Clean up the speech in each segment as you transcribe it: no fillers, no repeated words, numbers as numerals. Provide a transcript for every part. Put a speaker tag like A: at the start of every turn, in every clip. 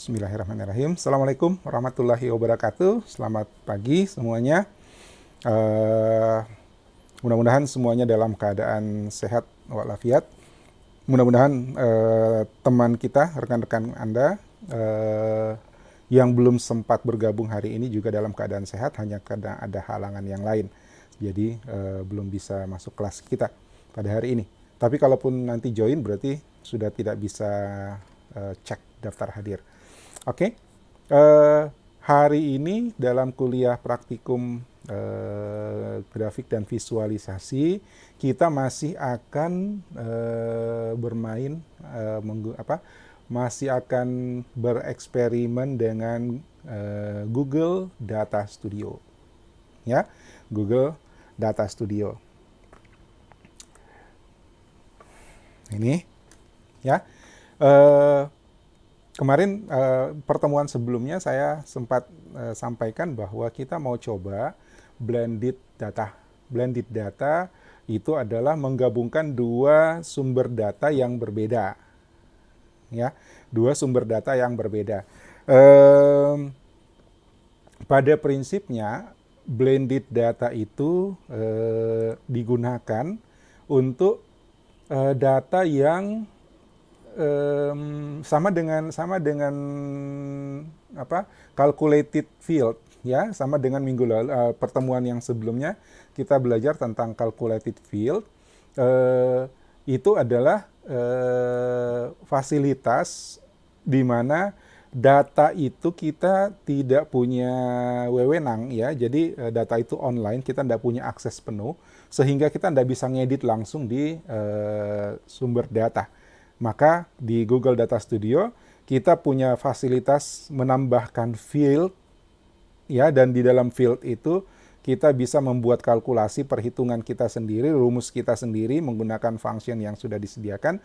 A: Bismillahirrahmanirrahim. Assalamualaikum warahmatullahi wabarakatuh. Selamat pagi semuanya. Mudah-mudahan semuanya dalam keadaan sehat walafiat. Mudah-mudahan teman kita, rekan-rekan Anda yang belum sempat bergabung hari ini juga dalam keadaan sehat, hanya karena ada halangan yang lain. Jadi belum bisa masuk kelas kita pada hari ini. Tapi kalaupun nanti join berarti sudah tidak bisa cek daftar hadir. Oke, hari ini dalam kuliah praktikum grafik dan visualisasi kita masih akan bermain, masih akan bereksperimen dengan Google Data Studio, ya, Google Data Studio. Ini, ya. Kemarin pertemuan sebelumnya saya sempat sampaikan bahwa kita mau coba blended data. Blended data itu adalah menggabungkan dua sumber data yang berbeda. Ya, dua sumber data yang berbeda. Pada prinsipnya blended data itu digunakan untuk data yang sama dengan calculated field, ya, sama dengan minggu lalu pertemuan yang sebelumnya kita belajar tentang calculated field. Itu adalah fasilitas di mana data itu kita tidak punya wewenang, ya, jadi data itu online, kita tidak punya akses penuh sehingga kita tidak bisa ngedit langsung di sumber data. Maka di Google Data Studio kita punya fasilitas menambahkan field, ya, dan di dalam field itu kita bisa membuat kalkulasi perhitungan kita sendiri, rumus kita sendiri menggunakan function yang sudah disediakan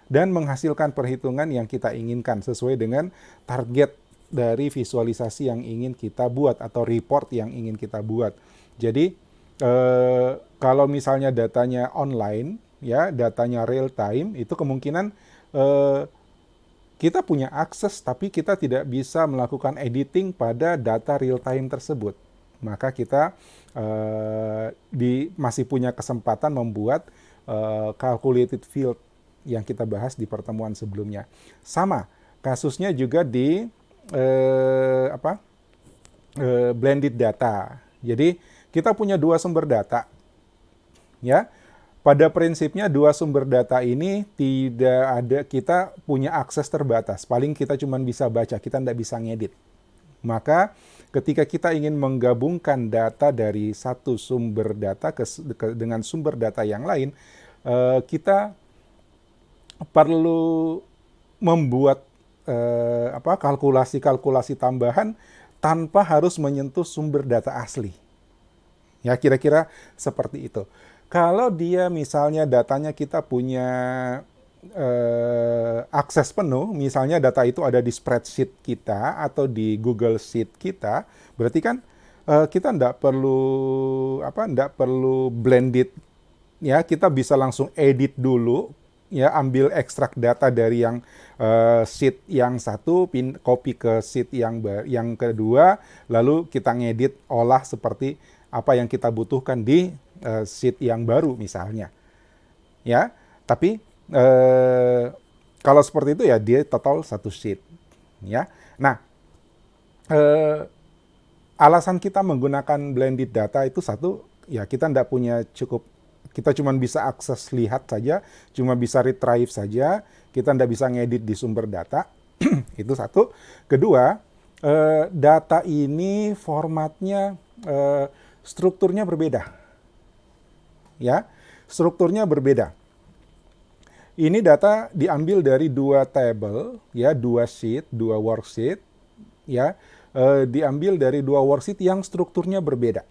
A: dan menghasilkan perhitungan yang kita inginkan sesuai dengan target dari visualisasi yang ingin kita buat atau report yang ingin kita buat. Jadi kalau misalnya datanya online, ya, datanya real time, itu kemungkinan kita punya akses tapi kita tidak bisa melakukan editing pada data real time tersebut. Maka kita masih punya kesempatan membuat calculated field yang kita bahas di pertemuan sebelumnya. Sama kasusnya juga di blended data. Jadi kita punya dua sumber data, ya. Pada prinsipnya dua sumber data ini tidak ada, kita punya akses terbatas. Paling kita cuma bisa baca, kita tidak bisa ngedit. Maka ketika kita ingin menggabungkan data dari satu sumber data dengan sumber data yang lain, kita perlu membuat kalkulasi-kalkulasi tambahan tanpa harus menyentuh sumber data asli. Ya, kira-kira seperti itu. Kalau dia misalnya datanya kita punya akses penuh, misalnya data itu ada di spreadsheet kita atau di Google Sheet kita, berarti kan kita tidak perlu blended, ya, kita bisa langsung edit dulu, ya, ambil ekstrak data dari yang sheet yang satu, copy ke sheet yang kedua, lalu kita ngedit, olah seperti apa yang kita butuhkan di sheet yang baru misalnya, ya. Tapi kalau seperti itu ya dia total satu sheet, ya. Nah, alasan kita menggunakan blended data itu satu, ya, kita tidak punya cukup, kita cuma bisa akses lihat saja, cuma bisa retrieve saja, kita tidak bisa ngedit di sumber data. Itu satu. Kedua, data ini formatnya, strukturnya berbeda, ya, strukturnya berbeda. Ini data diambil dari dua table, ya, dua sheet, dua worksheet, ya, diambil dari dua worksheet yang strukturnya berbeda,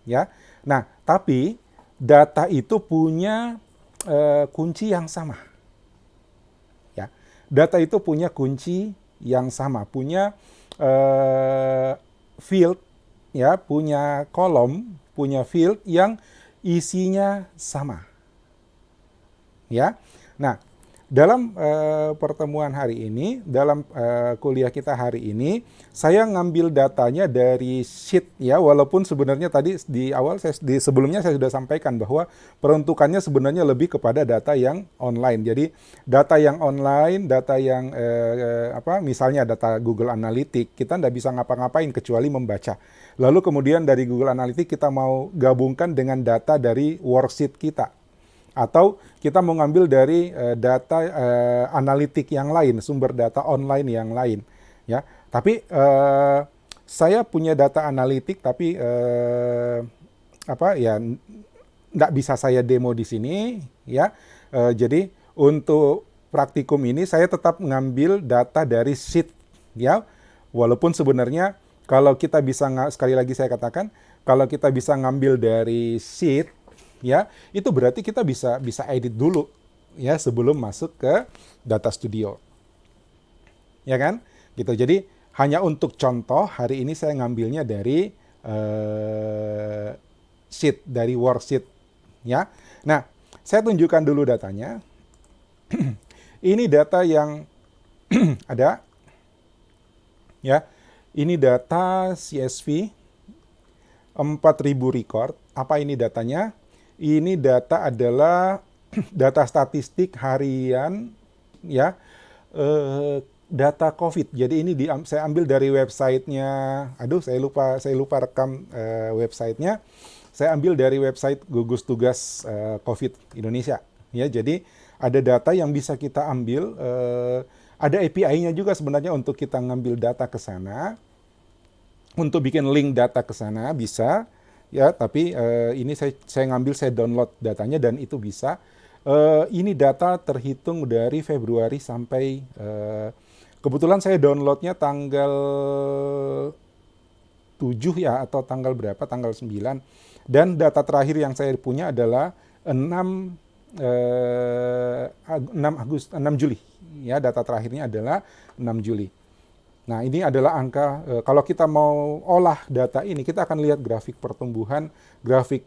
A: ya. Nah, tapi data itu punya kunci yang sama, ya. Data itu punya kunci yang sama, punya field, ya, punya kolom, punya field yang isinya sama, ya. Nah, Dalam pertemuan hari ini, dalam kuliah kita hari ini, saya ngambil datanya dari sheet ya, walaupun sebenarnya tadi di awal sebelumnya saya sudah sampaikan bahwa peruntukannya sebenarnya lebih kepada data yang online. Jadi data yang online, data yang misalnya data Google Analytics, kita nggak bisa ngapa-ngapain kecuali membaca. Lalu kemudian dari Google Analytics kita mau gabungkan dengan data dari worksheet kita. Atau kita mau ngambil dari data analitik yang lain, sumber data online yang lain, ya. Tapi saya punya data analitik, tapi nggak bisa saya demo di sini, ya. Jadi untuk praktikum ini saya tetap ngambil data dari sheet, ya. Walaupun sebenarnya kalau kita bisa, sekali lagi saya katakan, kalau kita bisa ngambil dari sheet, ya, itu berarti kita bisa edit dulu ya sebelum masuk ke Data Studio. Ya kan? Gitu. Jadi hanya untuk contoh hari ini saya ngambilnya dari sheet, dari worksheet ya. Nah, saya tunjukkan dulu datanya. Ini data yang ada ya. Ini data CSV 4.000 record. Apa ini datanya? Ini data adalah data statistik harian ya, data COVID. Jadi ini saya ambil dari websitenya. Aduh, saya lupa rekam websitenya. Saya ambil dari website gugus tugas COVID Indonesia. Ya, jadi ada data yang bisa kita ambil. Ada API-nya juga sebenarnya untuk kita ngambil data ke sana. Untuk bikin link data ke sana bisa. Ya, tapi ini saya ngambil, saya download datanya dan itu bisa. Ini data terhitung dari Februari sampai kebetulan saya downloadnya tanggal 7 ya, atau tanggal berapa, tanggal 9. Dan data terakhir yang saya punya adalah 6 Juli. Ya, data terakhirnya adalah 6 Juli. Nah, ini adalah angka, kalau kita mau olah data ini, kita akan lihat grafik pertumbuhan, grafik,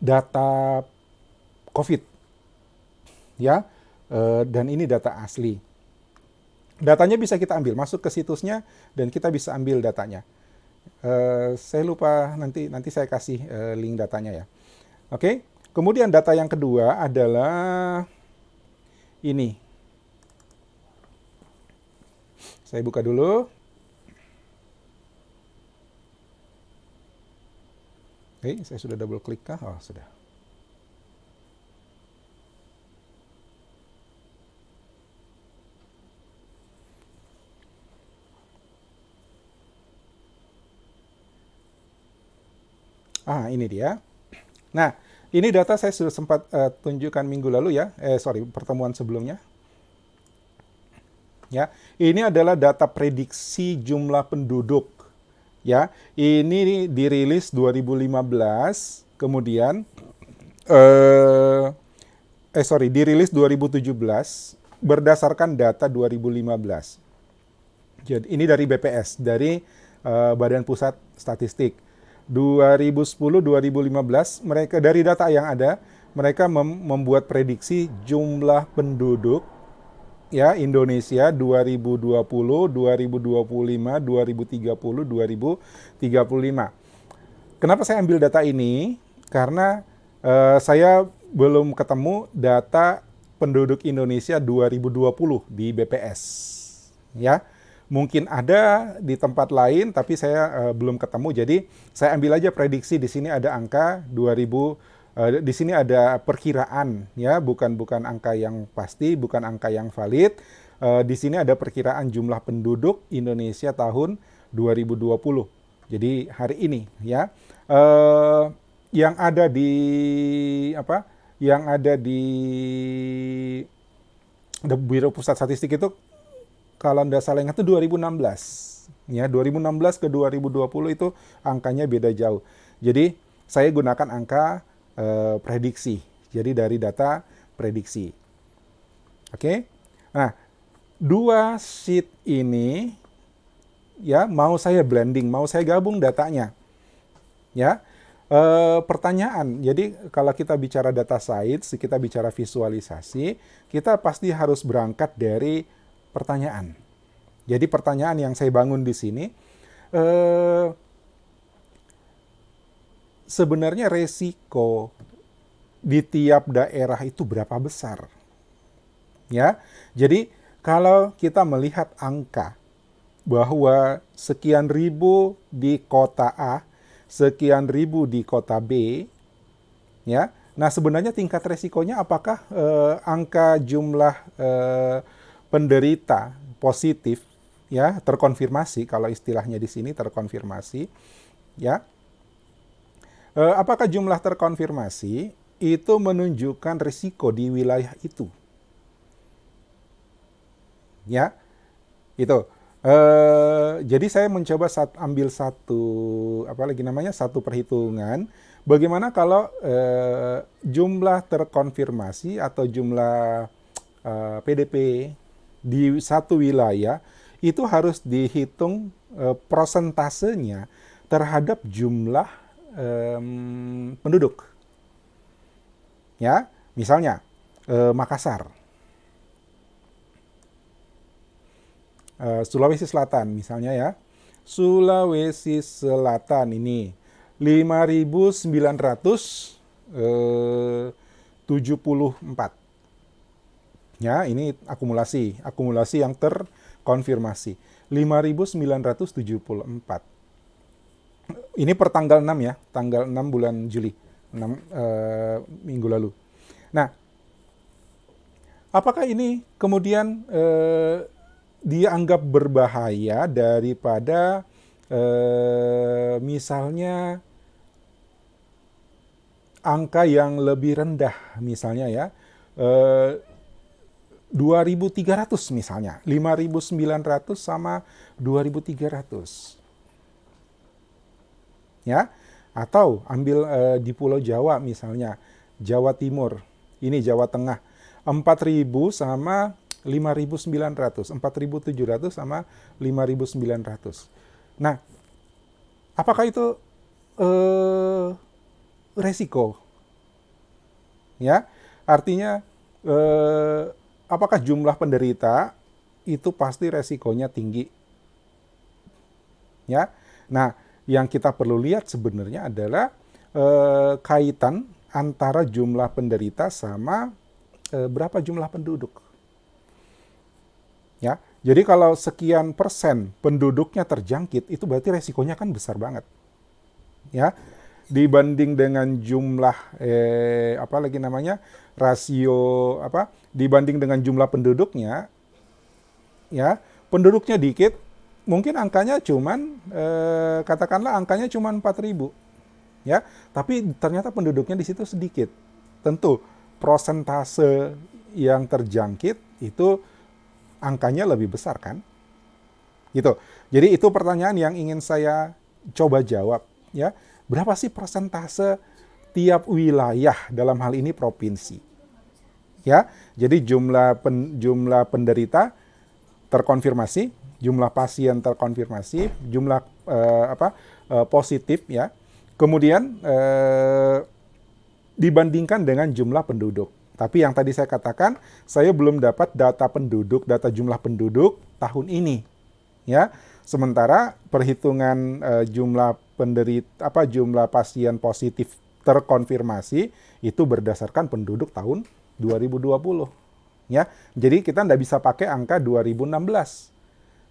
A: data COVID. Ya, dan ini data asli. Datanya bisa kita ambil, masuk ke situsnya, dan kita bisa ambil datanya. Saya lupa, nanti saya kasih link datanya ya. Oke, kemudian data yang kedua adalah ini. Saya buka dulu. Oke, saya sudah double klik kah? Oh, sudah. Ini dia. Nah, ini data saya sudah sempat tunjukkan minggu lalu ya. Pertemuan sebelumnya. Ya, ini adalah data prediksi jumlah penduduk. Ya, ini dirilis 2015, kemudian dirilis 2017 berdasarkan data 2015. Jadi ini dari BPS, dari Badan Pusat Statistik. 2010-2015 mereka dari data yang ada, mereka membuat prediksi jumlah penduduk ya Indonesia 2020, 2025, 2030, 2035. Kenapa saya ambil data ini? Karena saya belum ketemu data penduduk Indonesia 2020 di BPS. Ya, mungkin ada di tempat lain, tapi saya belum ketemu. Jadi saya ambil aja prediksi. Di sini ada angka 2000. Di sini ada perkiraan, ya, bukan angka yang pasti, bukan angka yang valid. Di sini ada perkiraan jumlah penduduk Indonesia tahun 2020. Jadi hari ini, ya, yang ada di Biro Pusat Statistik itu, kalau nggak salah ingat itu 2016, ya, 2016 ke 2020 itu angkanya beda jauh. Jadi saya gunakan angka prediksi. Jadi dari data prediksi. Oke. Nah, dua sheet ini ya mau saya blending, mau saya gabung datanya. Ya. Pertanyaan, jadi kalau kita bicara data science, kita bicara visualisasi, kita pasti harus berangkat dari pertanyaan. Jadi pertanyaan yang saya bangun di sini, eh, sebenarnya resiko di tiap daerah itu berapa besar? Ya, jadi kalau kita melihat angka bahwa sekian ribu di kota A, sekian ribu di kota B, ya. Nah, sebenarnya tingkat resikonya apakah angka jumlah penderita positif ya terkonfirmasi, kalau istilahnya di sini terkonfirmasi, ya. Apakah jumlah terkonfirmasi itu menunjukkan risiko di wilayah itu? Ya, itu. Jadi saya mencoba ambil satu apa lagi namanya satu perhitungan. Bagaimana kalau jumlah terkonfirmasi atau jumlah PDP di satu wilayah itu harus dihitung prosentasenya terhadap jumlah penduduk. Ya, misalnya Makassar. Sulawesi Selatan misalnya ya. Sulawesi Selatan ini 5.974. Ya, ini akumulasi yang terkonfirmasi. 5.974. Ini per tanggal 6 ya, tanggal 6 bulan Juli, 6 minggu lalu. Nah, apakah ini kemudian dianggap berbahaya daripada misalnya angka yang lebih rendah misalnya ya 2.300 misalnya 5.900 sama 2.300 ya, atau ambil di Pulau Jawa misalnya Jawa Timur, ini Jawa Tengah 4.000 sama 5.900, 4.700 sama 5.900. Nah, apakah itu resiko? Ya, artinya apakah jumlah penderita itu pasti resikonya tinggi? Ya, nah yang kita perlu lihat sebenarnya adalah kaitan antara jumlah penderita sama berapa jumlah penduduk. Ya, jadi kalau sekian persen penduduknya terjangkit, itu berarti resikonya kan besar banget. Ya, dibanding dengan jumlah apa lagi namanya rasio apa? Dibanding dengan jumlah penduduknya, ya penduduknya dikit, mungkin angkanya cuman katakanlah angkanya cuman 4.000, ya, tapi ternyata penduduknya di situ sedikit. Tentu prosentase yang terjangkit itu angkanya lebih besar kan? Gitu. Jadi itu pertanyaan yang ingin saya coba jawab ya. Berapa sih persentase tiap wilayah dalam hal ini provinsi? Ya. Jadi jumlah penderita terkonfirmasi, jumlah pasien terkonfirmasi, jumlah positif ya. Kemudian dibandingkan dengan jumlah penduduk. Tapi yang tadi saya katakan, saya belum dapat data penduduk, data jumlah penduduk tahun ini. Ya, sementara perhitungan jumlah penderita jumlah pasien positif terkonfirmasi itu berdasarkan penduduk tahun 2020. Ya, jadi kita tidak bisa pakai angka 2016.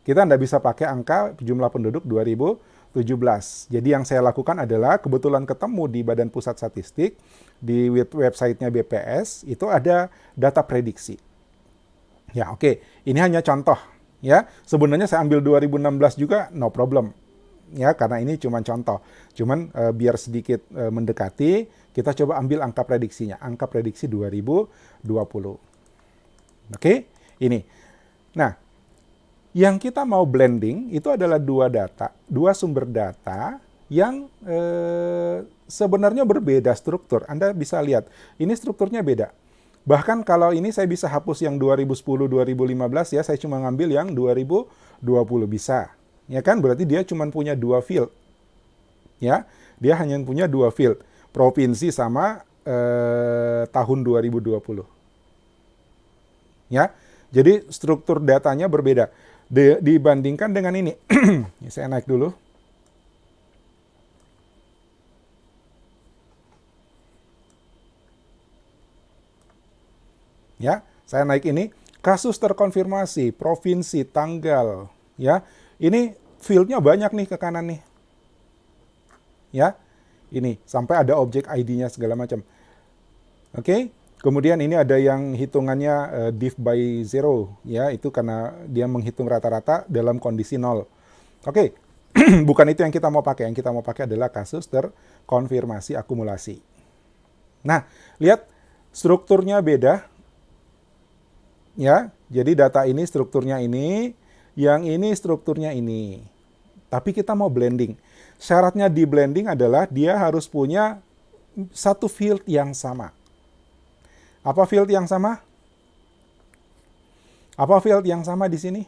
A: Kita tidak bisa pakai angka jumlah penduduk 2017. Jadi yang saya lakukan adalah kebetulan ketemu di Badan Pusat Statistik, di websitenya BPS, itu ada data prediksi. Ya oke, ini hanya contoh. Ya, sebenarnya saya ambil 2016 juga, no problem. Ya, karena ini cuma contoh. Cuman biar sedikit mendekati, kita coba ambil angka prediksinya. Angka prediksi 2020. Oke, ini. Nah, yang kita mau blending itu adalah dua sumber data yang sebenarnya berbeda struktur. Anda bisa lihat, ini strukturnya beda. Bahkan kalau ini saya bisa hapus yang 2010-2015 ya, saya cuma ngambil yang 2020 bisa. Ya kan, berarti dia cuma punya 2 field. Ya, Dia hanya punya dua field, provinsi sama tahun 2020. Ya, jadi struktur datanya berbeda. Dibandingkan dengan ini, saya naik dulu. Ya, saya naik ini, kasus terkonfirmasi, provinsi, tanggal, ya. Ini fieldnya banyak nih ke kanan nih. Ya, ini sampai ada objek ID-nya segala macam. Oke, kemudian ini ada yang hitungannya div by zero, ya, itu karena dia menghitung rata-rata dalam kondisi nol. Oke, bukan itu yang kita mau pakai. Yang kita mau pakai adalah kasus terkonfirmasi akumulasi. Nah, lihat strukturnya beda. Ya, jadi data ini strukturnya ini, yang ini strukturnya ini. Tapi kita mau blending. Syaratnya di blending adalah dia harus punya satu field yang sama. Apa field yang sama? Apa field yang sama di sini?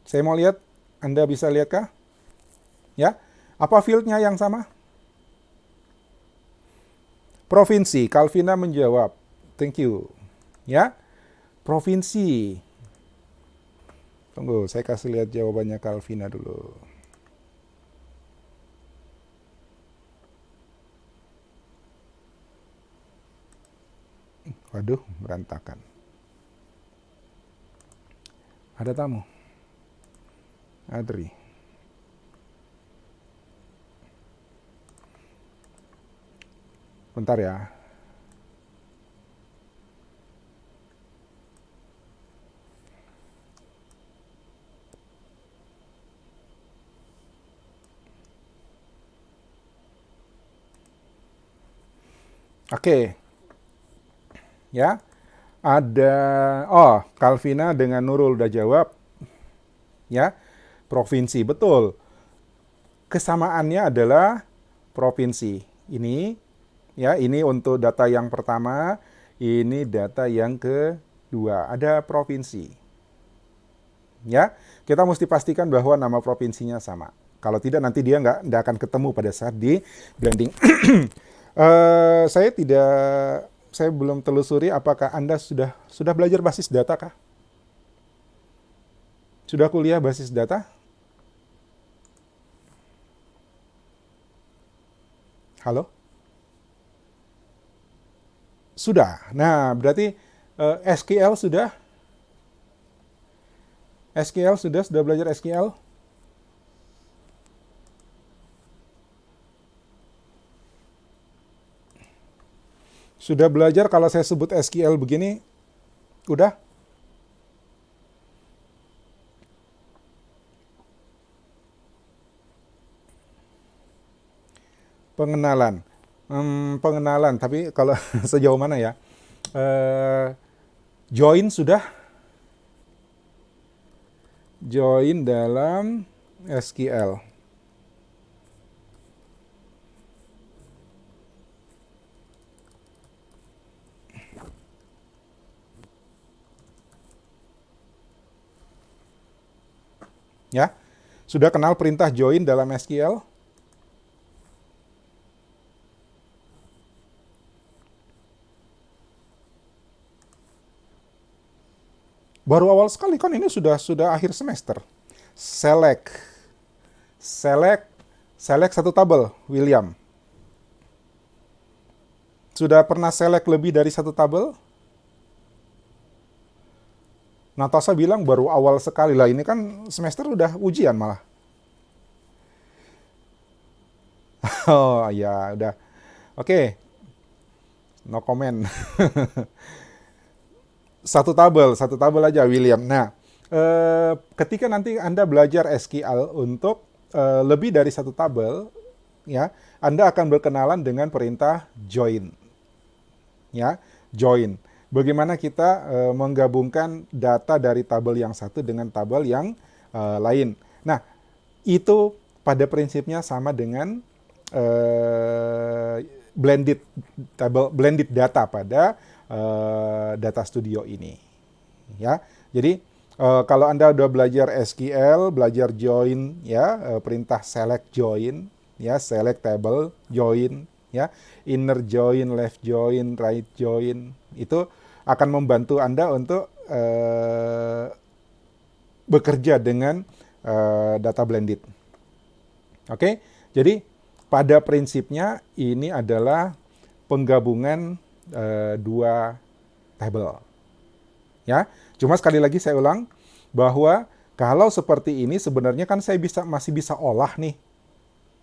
A: Saya mau lihat, Anda bisa lihat kah? Ya, apa fieldnya yang sama? Provinsi, Calvina menjawab. Thank you. Ya, provinsi. Tunggu, saya kasih lihat jawabannya Calvina dulu. Waduh, berantakan. Ada tamu. Adri. Bentar ya. Oke. Ya. Ada Calvina dengan Nurul udah jawab. Ya. Provinsi, betul. Kesamaannya adalah provinsi. Ini ya, ini untuk data yang pertama, ini data yang kedua. Ada provinsi. Ya, kita mesti pastikan bahwa nama provinsinya sama. Kalau tidak nanti dia nggak akan ketemu pada saat di blending. Saya belum telusuri apakah Anda sudah belajar basis data kah? Sudah kuliah basis data? Halo? Sudah. Nah, berarti SQL sudah? SQL sudah belajar SQL? Sudah belajar kalau saya sebut SQL begini? Udah? Pengenalan. Pengenalan, tapi kalau sejauh mana ya? Join sudah? Join dalam SQL. Ya, sudah kenal perintah join dalam SQL? Baru awal sekali kan, ini sudah akhir semester. Select satu tabel, William. Sudah pernah select lebih dari satu tabel? Natasha bilang baru awal sekali lah, ini kan semester udah ujian malah. Oh ya udah, oke, no comment. satu tabel aja William. Nah, ketika nanti Anda belajar SQL untuk lebih dari satu tabel, ya, Anda akan berkenalan dengan perintah join. Ya, join. Bagaimana kita menggabungkan data dari tabel yang satu dengan tabel yang lain. Nah, itu pada prinsipnya sama dengan blended data pada data studio ini. Ya, jadi Kalau Anda udah belajar SQL, belajar join ya, perintah select join ya, select table, join ya, inner join, left join, right join, itu akan membantu Anda untuk bekerja dengan data blended. Oke, jadi pada prinsipnya ini adalah penggabungan dua table. Ya, cuma sekali lagi saya ulang bahwa kalau seperti ini sebenarnya kan saya masih bisa olah nih.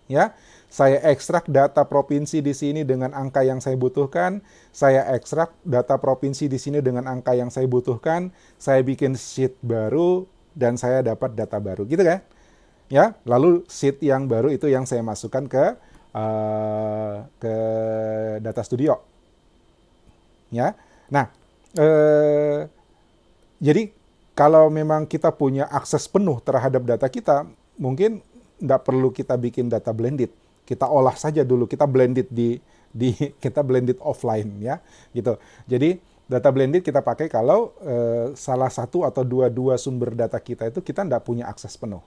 A: Ya, saya ekstrak data provinsi di sini dengan angka yang saya butuhkan, saya ekstrak data provinsi di sini dengan angka yang saya butuhkan, saya bikin sheet baru dan saya dapat data baru, gitu kan? Ya, lalu sheet yang baru itu yang saya masukkan ke Data Studio. Ya, nah, jadi kalau memang kita punya akses penuh terhadap data kita, mungkin nggak perlu kita bikin data blended. Kita olah saja dulu, kita blended di kita blended offline ya, gitu. Jadi data blended kita pakai kalau salah satu atau dua sumber data kita itu kita nggak punya akses penuh.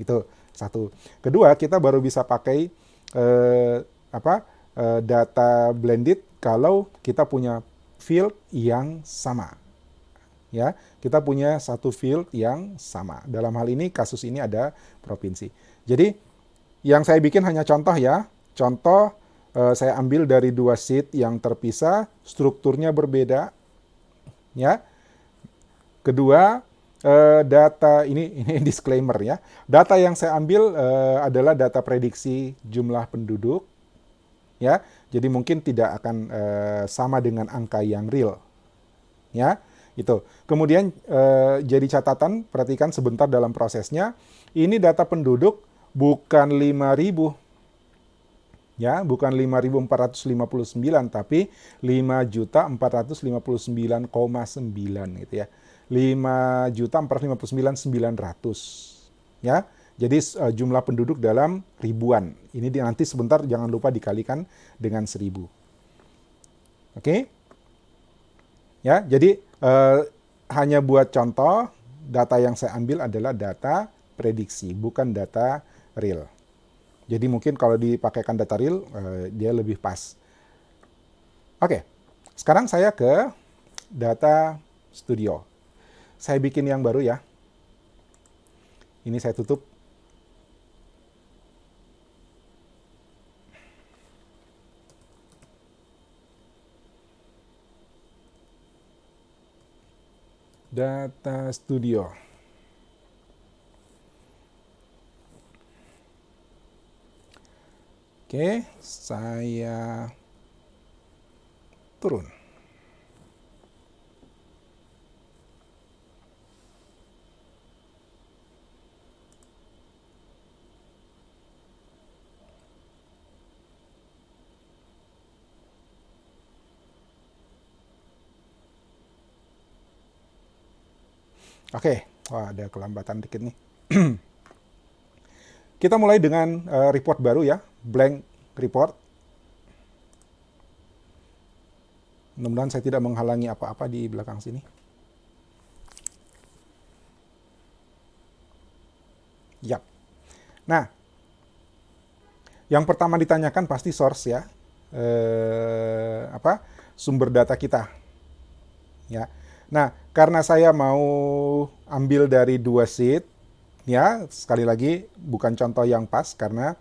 A: Itu satu. Kedua, kita baru bisa pakai data blended kalau kita punya field yang sama. Ya, kita punya satu field yang sama. Dalam hal ini kasus ini ada provinsi. Jadi yang saya bikin hanya contoh ya. Contoh saya ambil dari dua sheet yang terpisah, strukturnya berbeda. Ya. Kedua, data ini disclaimer ya. Data yang saya ambil adalah data prediksi jumlah penduduk. Ya, jadi mungkin tidak akan sama dengan angka yang real. Ya. Itu. Kemudian jadi catatan, perhatikan sebentar dalam prosesnya. Ini data penduduk bukan 5.000. Ya, bukan 5.459 tapi 5.459,9 gitu ya. 5.459.900. Ya. Jadi jumlah penduduk dalam ribuan. Ini nanti sebentar jangan lupa dikalikan dengan 1.000. Oke? Ya, jadi hanya buat contoh, data yang saya ambil adalah data prediksi, bukan data real. Jadi mungkin kalau dipakaikan data real, dia lebih pas. Oke, sekarang saya ke Data Studio. Saya bikin yang baru ya. Ini saya tutup. Data Studio. Oke, saya turun. Oke, wah ada kelambatan dikit nih. Kita mulai dengan report baru ya, blank report. Mudah-mudahan saya tidak menghalangi apa-apa di belakang sini. Yap. Nah, yang pertama ditanyakan pasti source ya, sumber data kita. Ya. Nah, karena saya mau ambil dari dua sheet, ya sekali lagi bukan contoh yang pas karena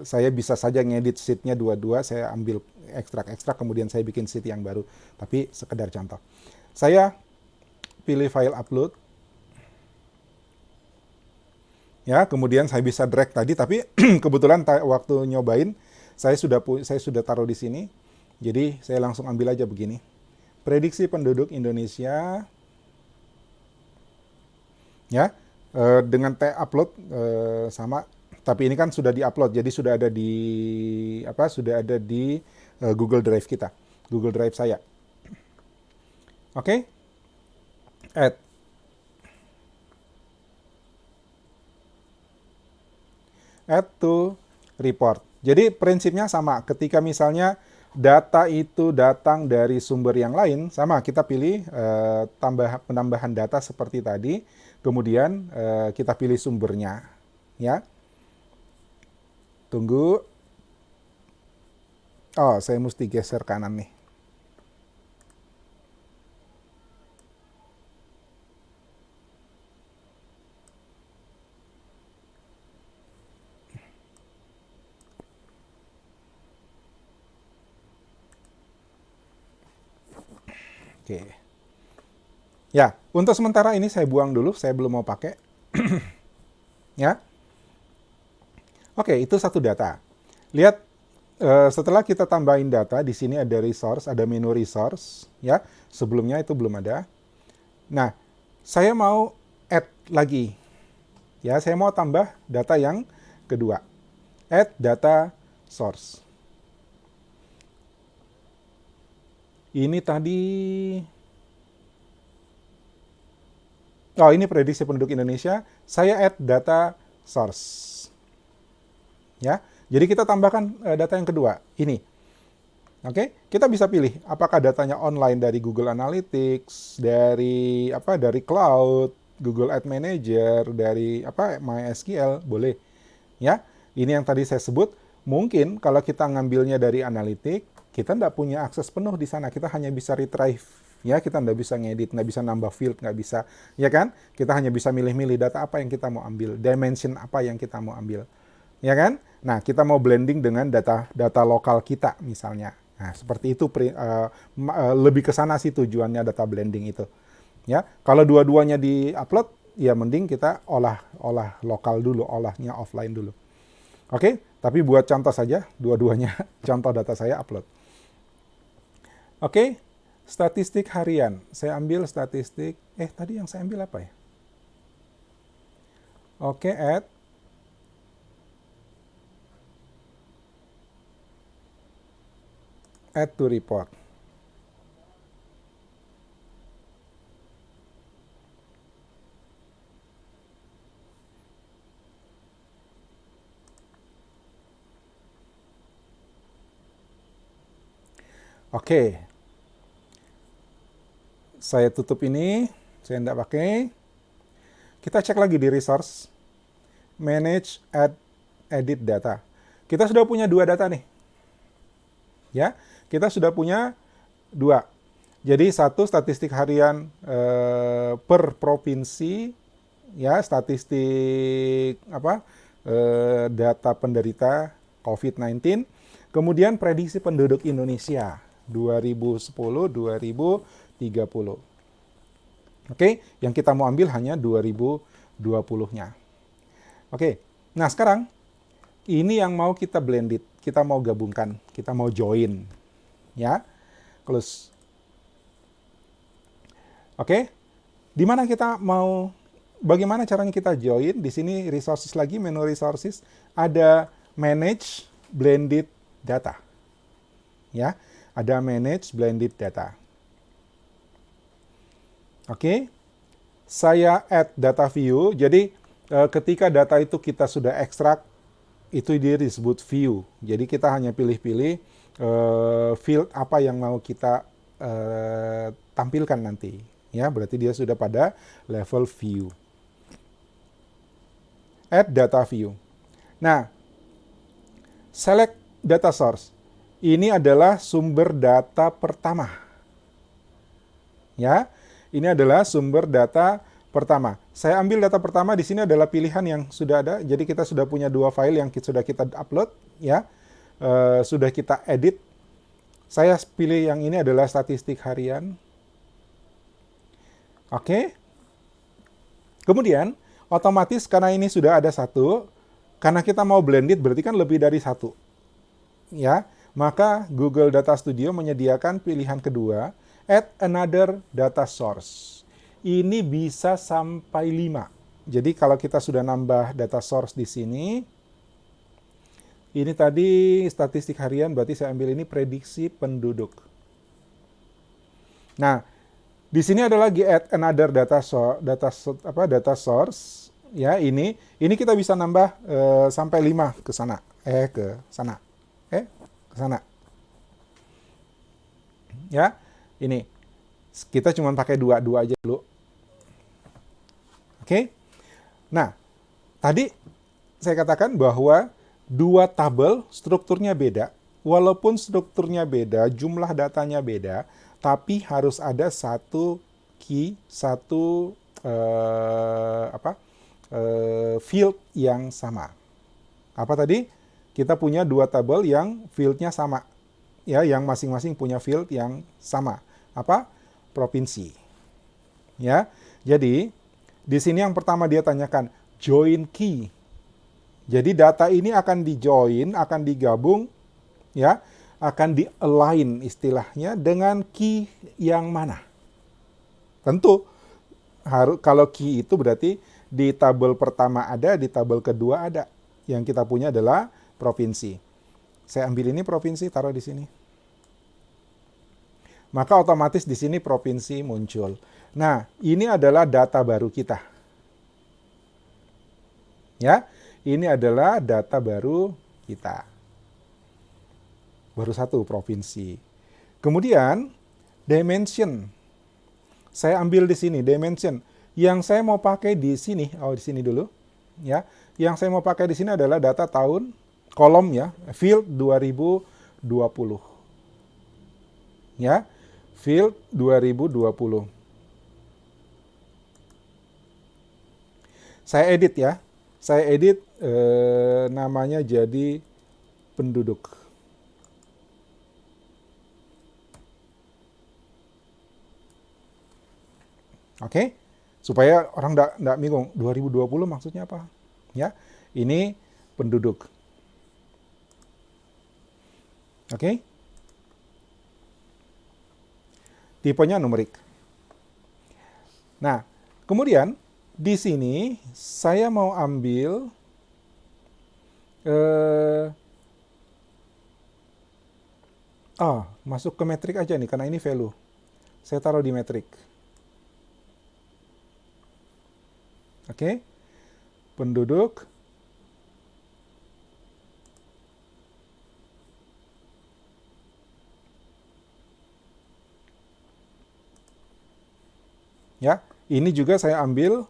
A: saya bisa saja ngedit sheetnya dua-dua, saya ambil ekstrak-ekstrak kemudian saya bikin sheet yang baru. Tapi sekedar contoh. Saya pilih file upload. Ya, kemudian saya bisa drag tadi, tapi kebetulan waktu nyobain saya sudah taruh di sini. Jadi saya langsung ambil aja begini. Prediksi penduduk Indonesia, ya, dengan upload sama, tapi ini kan sudah diupload, jadi sudah ada di Google Drive kita, Google Drive saya. Oke, add to report. Jadi prinsipnya sama. Ketika misalnya data itu datang dari sumber yang lain, sama kita pilih penambahan data seperti tadi, kemudian kita pilih sumbernya, ya. Tunggu. Oh, saya mesti geser kanan nih. Oke. Ya, untuk sementara ini saya buang dulu, saya belum mau pakai. Ya. Oke, itu satu data. Lihat, setelah kita tambahin data, di sini ada resource, ada menu resource, ya. Sebelumnya itu belum ada. Nah, saya mau add lagi. Ya, saya mau tambah data yang kedua. Add data source. Ini tadi, oh ini prediksi penduduk Indonesia, saya add data source. Ya, jadi kita tambahkan data yang kedua, ini. Oke, kita bisa pilih apakah datanya online dari Google Analytics, dari cloud, Google Ad Manager, dari MySQL, boleh. Ya, ini yang tadi saya sebut. Mungkin kalau kita ngambilnya dari Analytics, kita nggak punya akses penuh di sana. Kita hanya bisa retrieve. Ya, kita nggak bisa ngedit, nggak bisa nambah field, nggak bisa. Ya kan? Kita hanya bisa milih-milih data apa yang kita mau ambil, dimension apa yang kita mau ambil. Ya kan? Nah, kita mau blending dengan data lokal kita misalnya. Nah, seperti itu lebih ke sana sih tujuannya data blending itu. Ya, kalau dua-duanya di-upload, ya mending kita olah lokal dulu, olahnya offline dulu. Oke, tapi buat contoh saja, dua-duanya contoh data saya upload. Oke, statistik harian. Saya ambil statistik, tadi yang saya ambil apa ya? Oke, add to report. Oke, saya tutup ini, saya tidak pakai. Kita cek lagi di resource, manage, add, edit data. Kita sudah punya dua data nih. Ya, kita sudah punya dua. Jadi satu statistik harian per provinsi, ya statistik data penderita COVID-19. Kemudian prediksi penduduk Indonesia 2010-2030. Oke, yang kita mau ambil hanya 2020-nya. Oke, nah sekarang ini yang mau kita blended, kita mau gabungkan, kita mau join. Ya, close. Oke, di mana kita mau, bagaimana caranya kita join? Di sini resources lagi, menu resources, ada manage blended data. Ya, ada manage blended data. Oke, saya add data view. Jadi ketika data itu kita sudah ekstrak, itu dia disebut view. Jadi kita hanya pilih-pilih field apa yang mau kita tampilkan nanti. Ya, berarti dia sudah pada level view. Add data view. Nah, select data source. Ini adalah sumber data pertama. Ya, ini adalah sumber data pertama. Saya ambil data pertama, di sini adalah pilihan yang sudah ada. Jadi kita sudah punya dua file yang sudah kita upload, ya, sudah kita edit. Saya pilih yang ini adalah statistik harian. Oke. Kemudian otomatis karena ini sudah ada satu, karena kita mau blended berarti kan lebih dari satu, ya. Maka Google Data Studio menyediakan pilihan kedua, add another data source. Ini bisa sampai 5. Jadi kalau kita sudah nambah data source di sini, ini tadi statistik harian, berarti saya ambil ini prediksi penduduk. Nah, di sini ada lagi add another data source. Ya, ini kita bisa nambah sampai 5 ke sana. Ke sana. Ke sana. Ya, ini kita cuma pakai dua aja dulu. Oke. Nah, tadi saya katakan bahwa dua tabel strukturnya beda. Walaupun strukturnya beda, jumlah datanya beda, tapi harus ada satu key, satu field yang sama. Apa tadi? Kita punya dua tabel yang fieldnya sama, ya, yang masing-masing punya field yang sama. Apa? Provinsi. Ya, jadi di sini yang pertama dia tanyakan join key. Jadi data ini akan di-join, akan digabung, ya, akan di-align istilahnya dengan key yang mana. Tentu kalau key itu berarti di tabel pertama ada, di tabel kedua ada. Yang kita punya adalah provinsi. Saya ambil ini provinsi, taruh di sini. Maka otomatis di sini provinsi muncul. Nah, ini adalah data baru kita. Ya, ini adalah data baru kita. Baru satu provinsi. Kemudian dimension. Saya ambil di sini dimension. Yang saya mau pakai di sini, di sini dulu, ya. Yang saya mau pakai di sini adalah data tahun kolom, ya, field 2020. Ya, field 2020. Saya edit, ya. Saya edit namanya jadi penduduk. Oke? Supaya orang nggak bingung, 2020 maksudnya apa? Ya, ini penduduk. Oke? Tipenya numerik. Nah, kemudian di sini saya mau ambil masuk ke metrik aja nih karena ini value. Saya taruh di metrik. Oke. Penduduk. Ya, ini juga saya ambil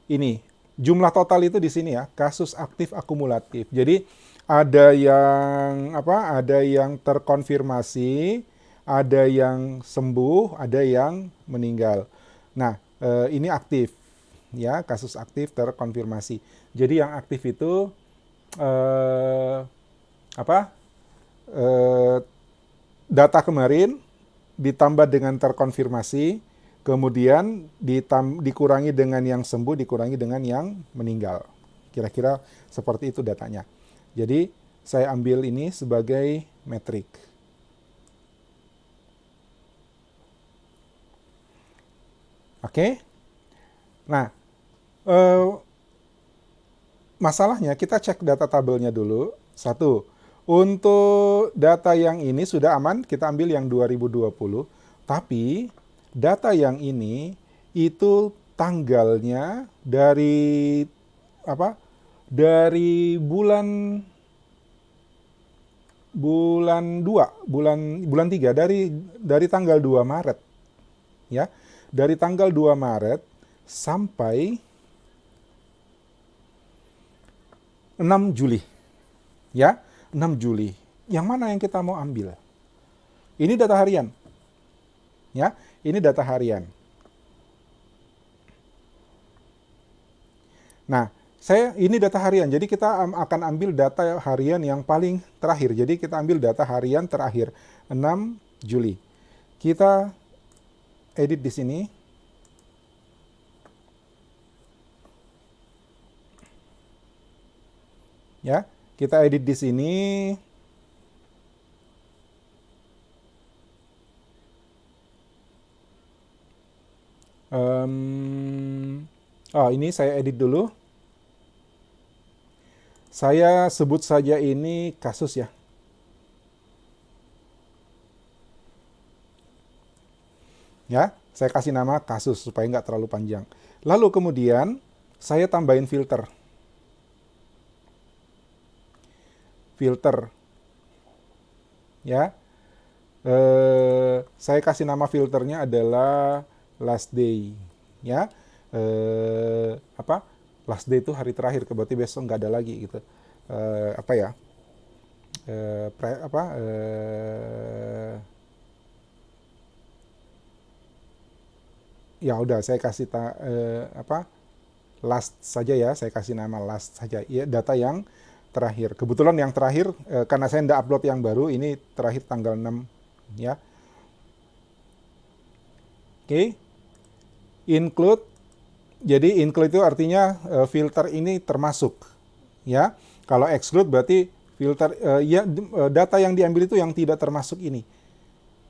A: Ini jumlah total itu di sini, ya, kasus aktif akumulatif. Jadi ada yang Ada yang terkonfirmasi, ada yang sembuh, ada yang meninggal. Nah, ini aktif, ya, kasus aktif terkonfirmasi. Jadi yang aktif itu eh, data kemarin ditambah dengan terkonfirmasi, kemudian dikurangi dengan yang sembuh, dikurangi dengan yang meninggal. Kira-kira seperti itu datanya. Jadi saya ambil ini sebagai metrik. Oke. Nah, masalahnya kita cek data tabelnya dulu. Satu, untuk data yang ini sudah aman, kita ambil yang 2020. Tapi data yang ini itu tanggalnya dari Dari bulan 3, dari tanggal 2 Maret. Ya. Dari tanggal 2 Maret sampai 6 Juli. Ya, 6 Juli. Yang mana yang kita mau ambil? Ini data harian. Ya, ini data harian. Nah, ini data harian. Jadi kita akan ambil data harian yang paling terakhir. Jadi kita ambil data harian terakhir 6 Juli. Kita edit di sini. Ya, kita edit di sini. Ini saya edit dulu. Saya sebut saja ini kasus, ya. Ya, saya kasih nama kasus supaya nggak terlalu panjang. Lalu kemudian saya tambahin filter. Filter. Ya. Saya kasih nama filternya adalah last day, ya. Apa? Last day itu hari terakhir, berarti besok nggak ada lagi gitu. Apa ya? Apa? Ya udah, saya kasih apa? Last saja ya, saya kasih nama last saja. Ya, data yang terakhir. Kebetulan yang terakhir, karena saya tidak upload yang baru, ini terakhir tanggal 6, ya. Oke, include. Jadi include itu artinya filter ini termasuk, ya. Kalau exclude berarti filter ya data yang diambil itu yang tidak termasuk ini,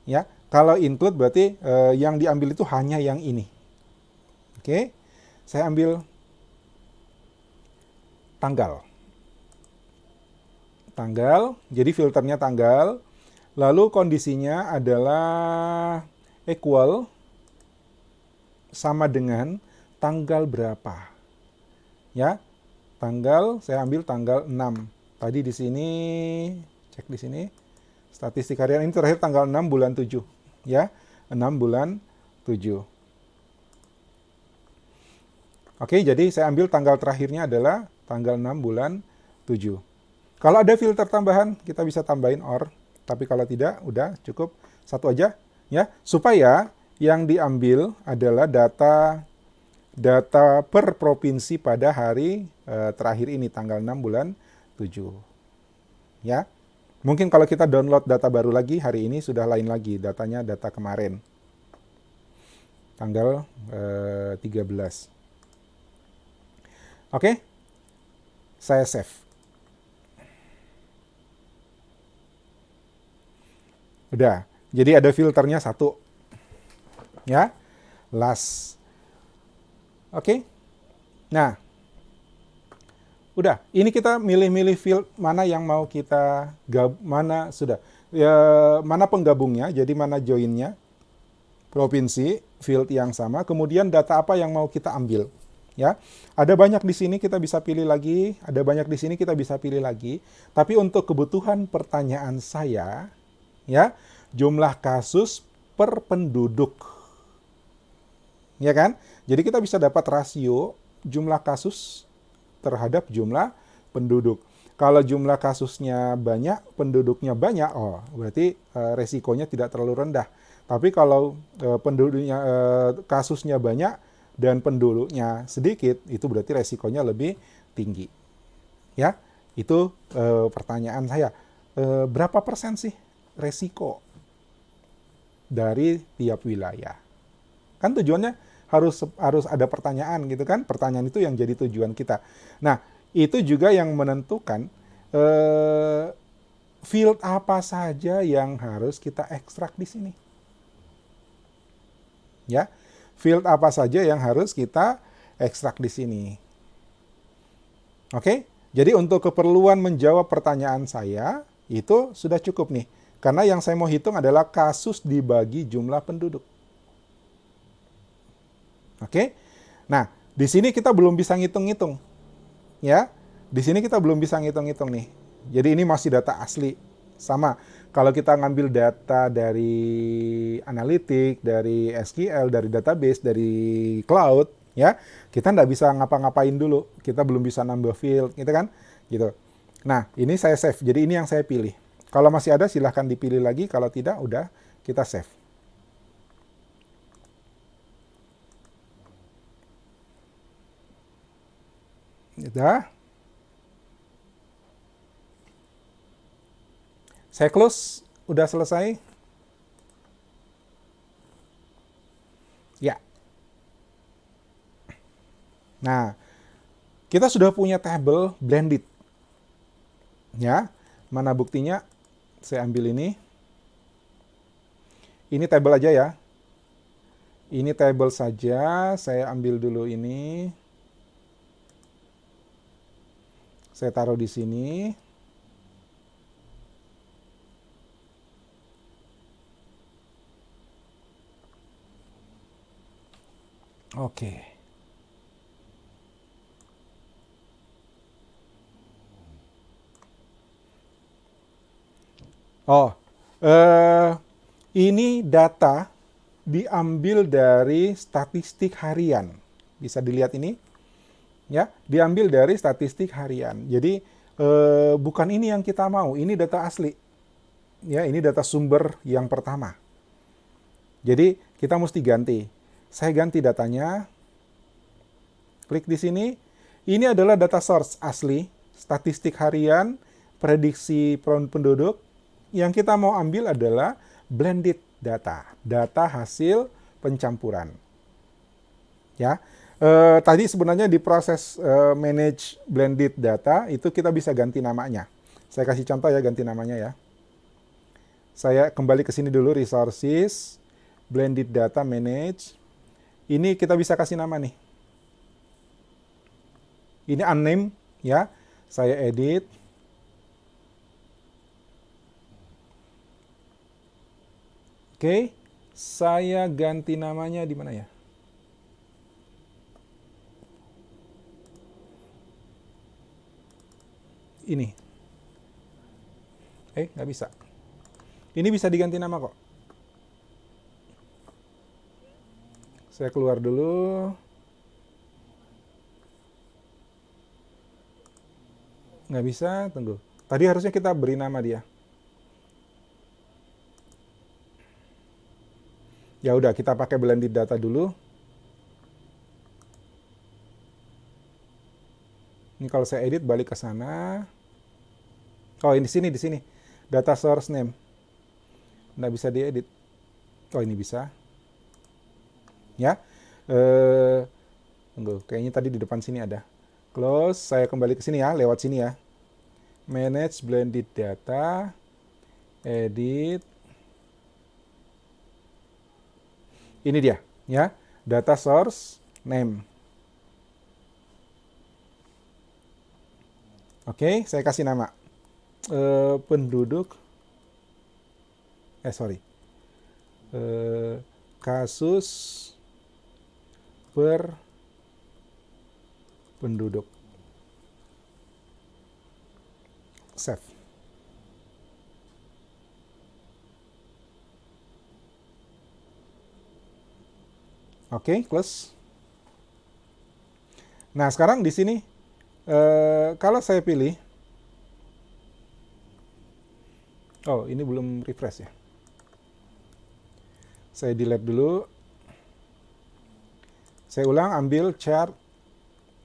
A: ya. Kalau include berarti yang diambil itu hanya yang ini. Oke, saya ambil tanggal. Tanggal, jadi filternya tanggal. Lalu kondisinya adalah equal sama dengan tanggal berapa. Ya, tanggal saya ambil tanggal 6. Tadi di sini cek di sini statistik harian ini terakhir tanggal 6 bulan 7. Ya, 6 bulan 7. Oke, jadi saya ambil tanggal terakhirnya adalah tanggal 6 bulan 7. Kalau ada filter tambahan, kita bisa tambahin or. Tapi kalau tidak, udah cukup satu aja, ya. Supaya yang diambil adalah data per provinsi pada hari terakhir ini, tanggal 6 bulan 7. Ya. Mungkin kalau kita download data baru lagi, hari ini sudah lain lagi. Datanya data kemarin. Tanggal 13. Oke, saya save. Udah, jadi ada filternya satu. Ya, last. Oke, nah, udah. Ini kita milih-milih field mana yang mau kita, mana sudah. Ya, mana penggabungnya, jadi mana joinnya. Provinsi, field yang sama, kemudian data apa yang mau kita ambil. Ya, ada banyak di sini kita bisa pilih lagi, ada banyak di sini kita bisa pilih lagi. Tapi untuk kebutuhan pertanyaan saya, ya, jumlah kasus per penduduk, ya kan? Jadi kita bisa dapat rasio jumlah kasus terhadap jumlah penduduk. Kalau jumlah kasusnya banyak, penduduknya banyak, oh berarti resikonya tidak terlalu rendah. Tapi kalau penduduknya kasusnya banyak dan penduduknya sedikit, itu berarti resikonya lebih tinggi. Ya, itu pertanyaan saya. Berapa persen sih resiko dari tiap wilayah? Kan tujuannya harus ada pertanyaan gitu kan? Pertanyaan itu yang jadi tujuan kita. Nah, itu juga yang menentukan field apa saja yang harus kita ekstrak di sini. Ya, field apa saja yang harus kita ekstrak di sini. Oke, jadi untuk keperluan menjawab pertanyaan saya, itu sudah cukup nih. Karena yang saya mau hitung adalah kasus dibagi jumlah penduduk. Oke, nah di sini kita belum bisa ngitung-ngitung. Ya, di sini kita belum bisa ngitung-ngitung nih. Jadi ini masih data asli. Sama, kalau kita ngambil data dari analitik, dari SQL, dari database, dari cloud, ya, kita nggak bisa ngapa-ngapain dulu. Kita belum bisa nambah field, gitu kan? Gitu. Nah, ini saya save. Jadi ini yang saya pilih. Kalau masih ada silahkan dipilih lagi. Kalau tidak, udah kita save. Udah. Saya close. Udah selesai. Ya. Nah, kita sudah punya table blended. Ya, mana buktinya? Saya ambil ini. Ini table aja ya. Ini table saja. Saya ambil dulu ini. Saya taruh di sini. Oke. Oh, Ini data diambil dari statistik harian. Bisa dilihat ini, ya, diambil dari statistik harian. Jadi bukan ini yang kita mau, ini data asli. Ya, ini data sumber yang pertama. Jadi kita mesti ganti. Saya ganti datanya. Klik di sini. Ini adalah data source asli, statistik harian, prediksi penduduk. Yang kita mau ambil adalah blended data, data hasil pencampuran. Ya, tadi sebenarnya di proses manage blended data itu kita bisa ganti namanya. Saya kasih contoh ya, ganti namanya ya. Saya kembali ke sini dulu, resources, blended data manage. Ini kita bisa kasih nama nih. Ini unnamed ya. Saya edit. Oke, saya ganti namanya di mana ya? Ini. Nggak bisa. Ini bisa diganti nama kok. Saya keluar dulu. Nggak bisa, tunggu. Tadi harusnya kita beri nama dia. Ya udah, kita pakai blended data dulu. Ini kalau saya edit balik ke sana. Oh, ini di sini. Data source name. Nggak bisa diedit. Oh, ini bisa. Ya. Tunggu, kayaknya tadi di depan sini ada. Close, saya kembali ke sini ya, lewat sini ya. Manage blended data. Edit. Ini dia, ya. Data source name. Oke, saya kasih nama. Penduduk. Kasus per penduduk. Save. Oke, close. Nah, sekarang di sini kalau saya pilih, oh ini belum refresh ya. Saya delete dulu. Saya ulang, ambil chart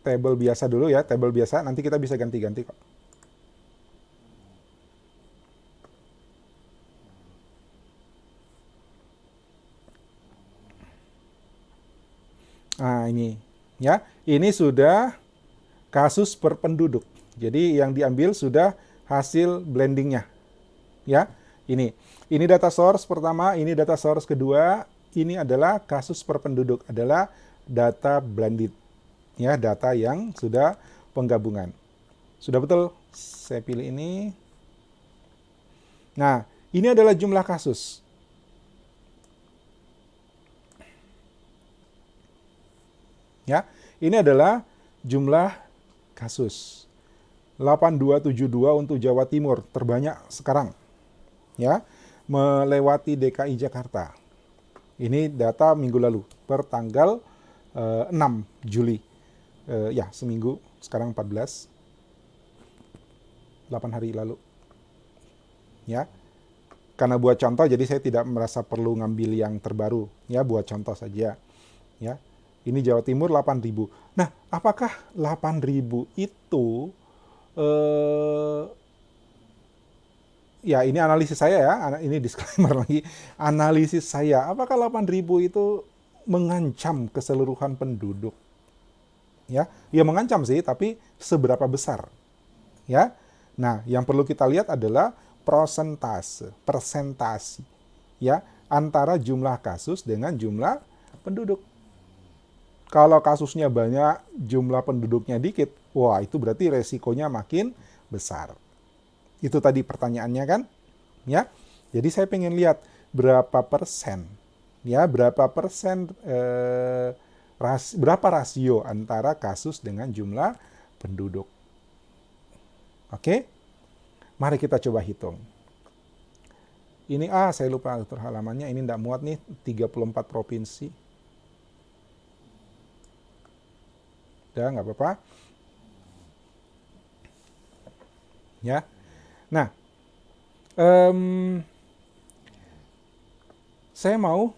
A: table biasa dulu ya, table biasa. Nanti kita bisa ganti-ganti kok. Nah, ini ya. Ini sudah kasus per penduduk. Jadi yang diambil sudah hasil blendingnya. Ya, ini data source pertama, ini data source kedua, ini adalah kasus per penduduk, adalah data blended. Ya, data yang sudah penggabungan. Sudah betul? Saya pilih ini. Nah, ini adalah jumlah kasus. Ya, ini adalah jumlah kasus. 8272 untuk Jawa Timur, terbanyak sekarang. Ya, melewati DKI Jakarta. Ini data minggu lalu, per tanggal 6 Juli. Ya, seminggu, sekarang 14. 8 hari lalu. Ya, karena buat contoh, jadi saya tidak merasa perlu ngambil yang terbaru. Ya, buat contoh saja. Ya, ini Jawa Timur 8.000. Nah, apakah 8.000 itu ya ini analisis saya ya, ini disclaimer lagi. Analisis saya, apakah 8.000 itu mengancam keseluruhan penduduk? Ya, ya mengancam sih, tapi seberapa besar? Ya. Nah, yang perlu kita lihat adalah persentase ya, antara jumlah kasus dengan jumlah penduduk. Kalau kasusnya banyak, jumlah penduduknya dikit, wah itu berarti resikonya makin besar. Itu tadi pertanyaannya kan? Ya. Jadi saya pengen lihat berapa persen, ya, berapa rasio antara kasus dengan jumlah penduduk. Oke? Mari kita coba hitung. Ini, saya lupa atur halamannya, ini tidak muat nih, 34 provinsi. Udah, nggak apa-apa. Ya. Nah, saya mau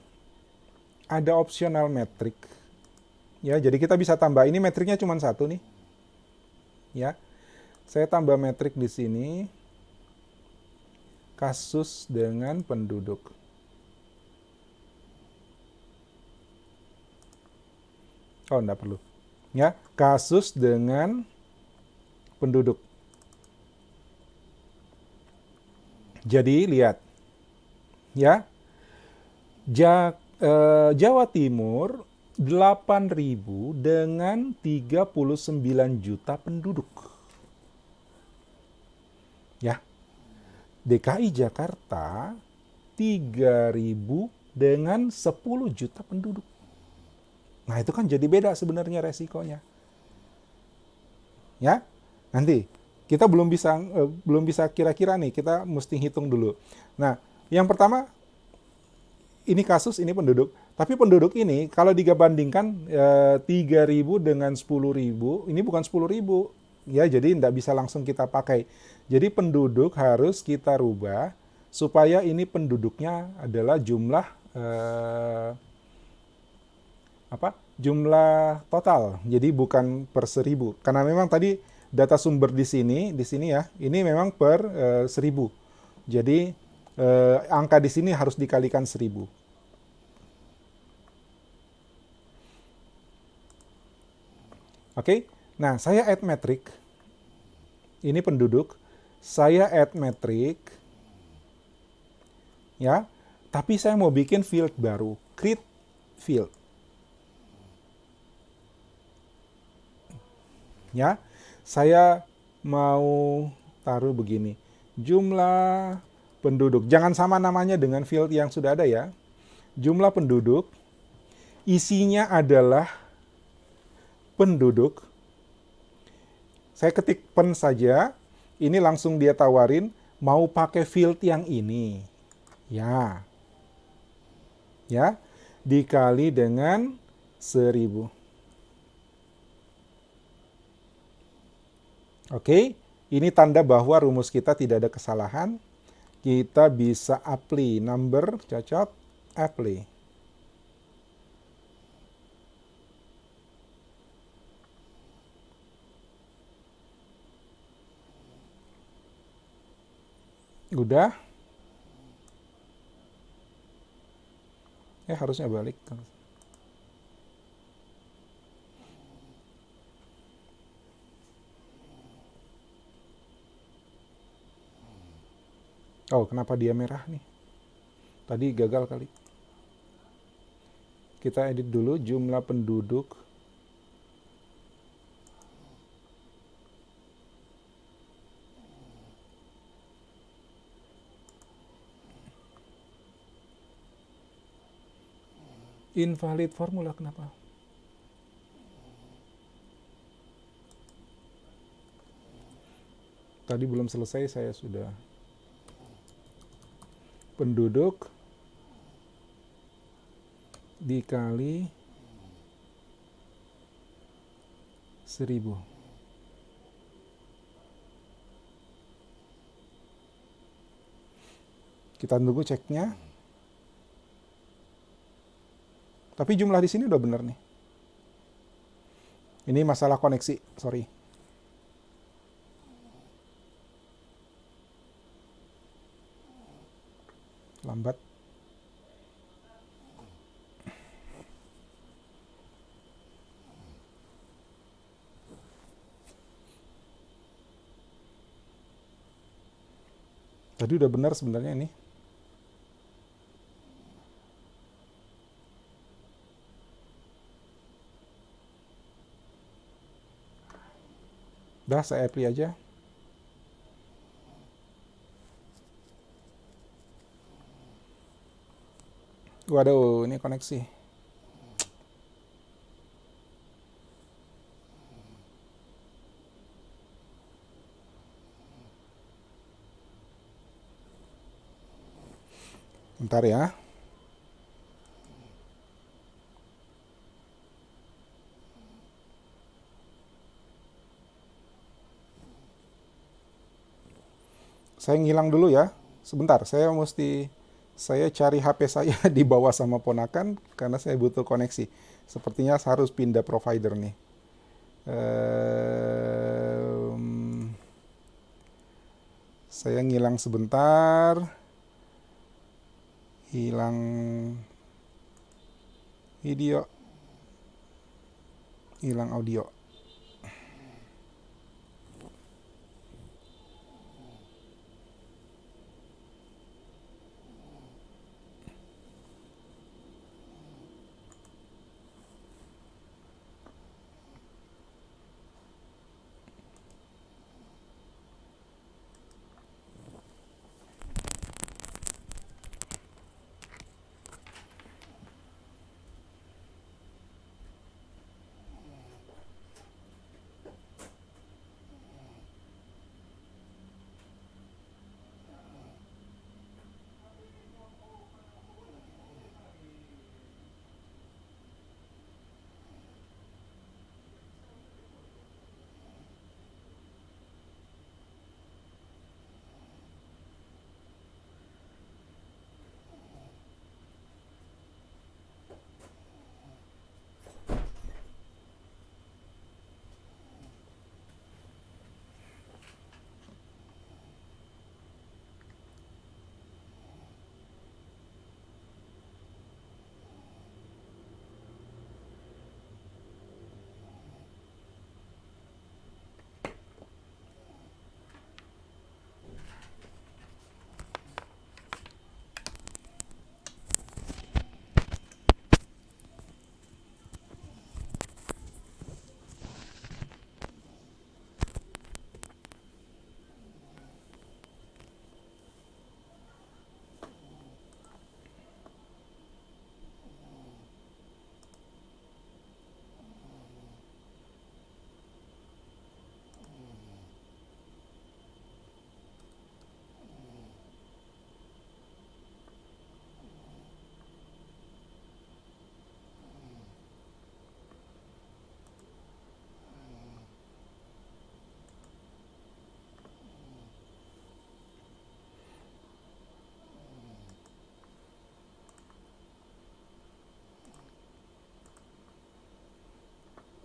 A: ada optional metrik. Ya, jadi kita bisa tambah, ini metriknya cuma satu nih. Ya, saya tambah metrik di sini, kasus dengan penduduk. Oh, enggak perlu. Ya, kasus dengan penduduk. Jadi lihat, ya, Jawa Timur 8.000 dengan 39 juta penduduk. Ya, DKI Jakarta 3.000 dengan 10 juta penduduk. Nah, itu kan jadi beda sebenarnya resikonya. Ya, nanti kita belum bisa kira-kira nih, kita mesti hitung dulu. Nah, yang pertama ini kasus, ini penduduk. Tapi penduduk ini kalau dibandingkan 3.000 dengan 10.000, ini bukan 10.000. Ya, jadi tidak bisa langsung kita pakai. Jadi penduduk harus kita rubah supaya ini penduduknya adalah jumlah jumlah total. Jadi bukan per 1.000. Karena memang tadi data sumber di sini ya, ini memang per 1.000. Jadi angka di sini harus dikalikan 1.000. Oke, nah saya add metrik, ini penduduk, saya add metrik, ya, tapi saya mau bikin field baru, create field. Ya, saya mau taruh begini, jumlah penduduk, jangan sama namanya dengan field yang sudah ada ya, jumlah penduduk, isinya adalah penduduk, saya ketik pen saja, ini langsung dia tawarin, mau pakai field yang ini. Ya. Ya, dikali dengan 1.000. Oke, ini tanda bahwa rumus kita tidak ada kesalahan. Kita bisa apply number, cocok, apply. Udah. Harusnya balik. Oh, kenapa dia merah nih? Tadi gagal kali. Kita edit dulu jumlah penduduk. Invalid formula, kenapa? Tadi belum selesai, saya sudah. Penduduk dikali 1.000. Kita tunggu ceknya. Tapi jumlah di sini udah bener nih. Ini masalah koneksi, sorry. Lambat. Tadi udah benar sebenarnya ini. Udah, saya apply aja. Waduh, ini koneksi. Bentar ya. Saya ngilang dulu ya. Sebentar, saya cari HP saya di bawah sama ponakan karena saya butuh koneksi. Sepertinya harus pindah provider nih. Ehm, saya ngilang sebentar, hilang video, hilang audio.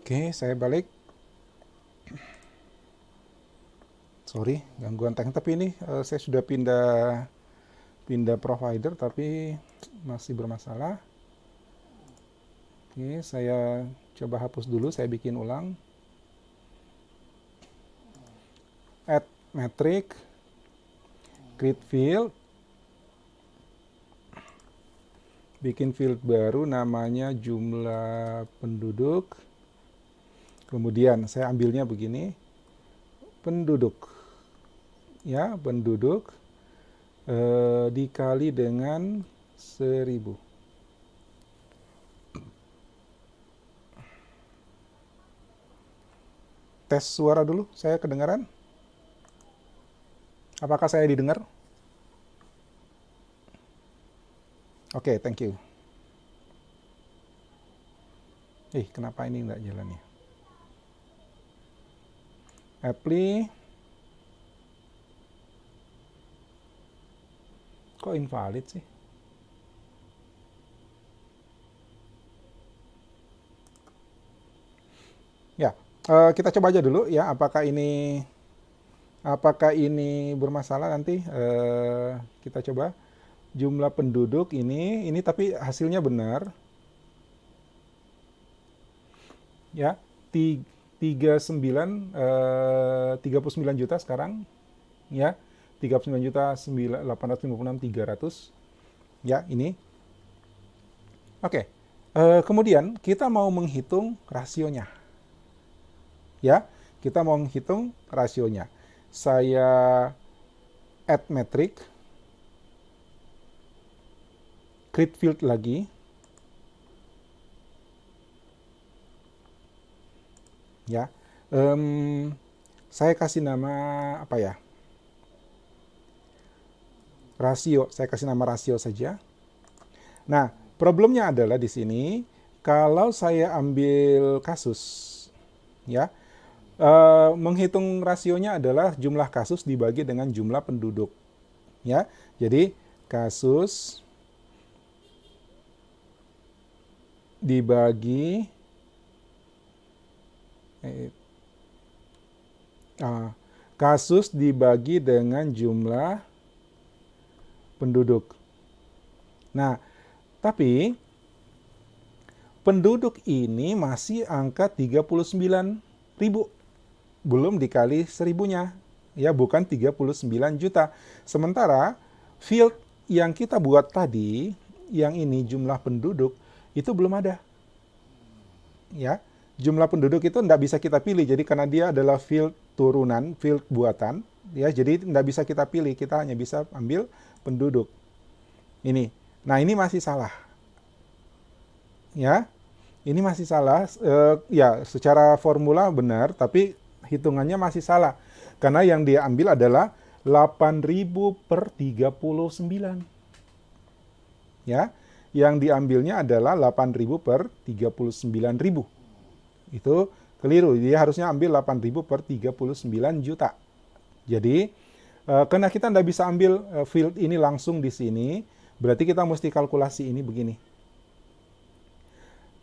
A: Oke, saya balik. Sorry, gangguan teknik. Tapi ini saya sudah pindah pindah provider, tapi masih bermasalah. Oke, saya coba hapus dulu. Saya bikin ulang. Add metric, create field, bikin field baru namanya jumlah penduduk. Kemudian saya ambilnya begini, penduduk, ya penduduk dikali dengan 1000. Tes suara dulu, saya kedengaran? Apakah saya didengar? Oke, thank you. Kenapa ini nggak jalan ya? Apply. Kok invalid sih? Ya, kita coba aja dulu ya, apakah ini bermasalah nanti. Kita coba jumlah penduduk ini tapi hasilnya benar. Ya, 39 juta sekarang, ya 39.856.300, ya ini. Oke. Kemudian kita mau menghitung rasionya, ya kita mau menghitung rasionya. Saya add metric, create field lagi, ya. Saya kasih nama apa ya? rasio. Saya kasih nama rasio saja. Nah, problemnya adalah di sini, kalau saya ambil kasus, ya, menghitung rasionya adalah jumlah kasus dibagi dengan jumlah penduduk. Ya, jadi kasus dibagi kasus dibagi dengan jumlah penduduk. Nah, tapi penduduk ini masih angka 39.000. Belum dikali 1000-nya. Ya, bukan 39 juta. Sementara field yang kita buat tadi, yang ini jumlah penduduk, itu belum ada. Ya, jumlah penduduk itu tidak bisa kita pilih. Jadi karena dia adalah field turunan, field buatan, ya, jadi tidak bisa kita pilih. Kita hanya bisa ambil penduduk. Ini. Nah, ini masih salah. Ya, ini masih salah. Ya, secara formula benar, tapi hitungannya masih salah. Karena yang dia ambil adalah 8.000 per 39. Ya, yang diambilnya adalah 8.000 per 39.000. Itu keliru. Dia harusnya ambil 8.000 per 39 juta. Jadi, karena kita tidak bisa ambil field ini langsung di sini, berarti kita mesti kalkulasi ini begini.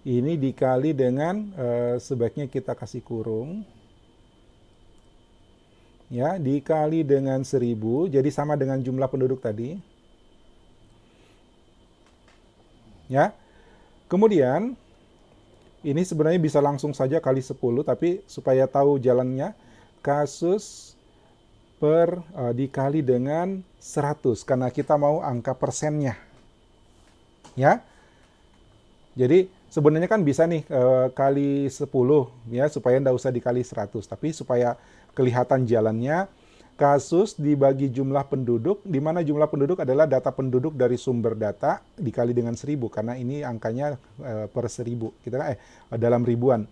A: Ini dikali dengan, sebaiknya kita kasih kurung. Ya, dikali dengan 1000, jadi sama dengan jumlah penduduk tadi. Ya, kemudian ini sebenarnya bisa langsung saja kali 10, tapi supaya tahu jalannya, kasus per dikali dengan 100, karena kita mau angka persennya. Ya, jadi sebenarnya kan bisa nih kali 10, ya, supaya tidak usah dikali 100, tapi supaya kelihatan jalannya, kasus dibagi jumlah penduduk, di mana jumlah penduduk adalah data penduduk dari sumber data dikali dengan 1000, karena ini angkanya per 1000, kita dalam ribuan.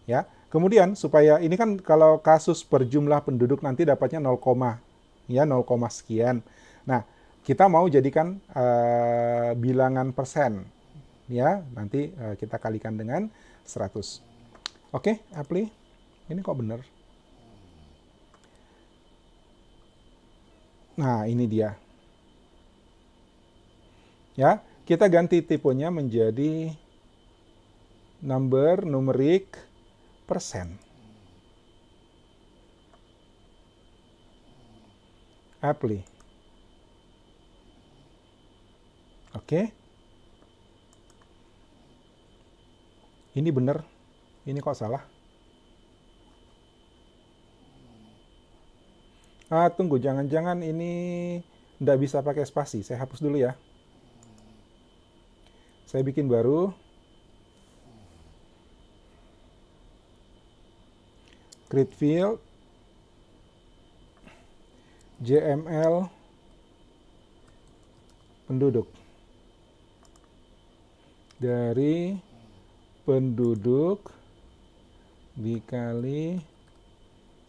A: Ya, kemudian supaya ini kan kalau kasus per jumlah penduduk nanti dapatnya 0, ya 0, sekian. Nah, kita mau jadikan bilangan persen, ya, nanti kita kalikan dengan 100. Oke, Apply, ini kok benar? Nah, ini dia. Ya, kita ganti tipenya menjadi numerik persen. Apply. Oke. Ini benar. Ini kok salah? Tunggu, jangan-jangan ini tidak bisa pakai spasi. Saya hapus dulu ya. Saya bikin baru. Create field. JML penduduk. Dari penduduk dikali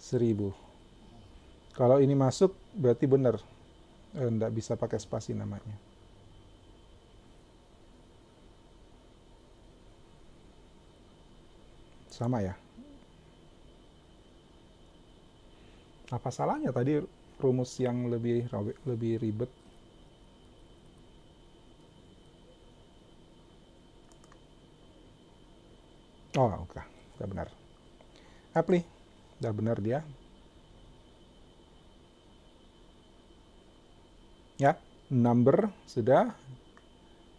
A: 1000. Kalau ini masuk, berarti benar. Nggak bisa pakai spasi namanya. Sama ya. Apa salahnya tadi rumus yang lebih ribet? Oh, oke. Udah benar. Apply. Udah benar dia. Ya, number sudah,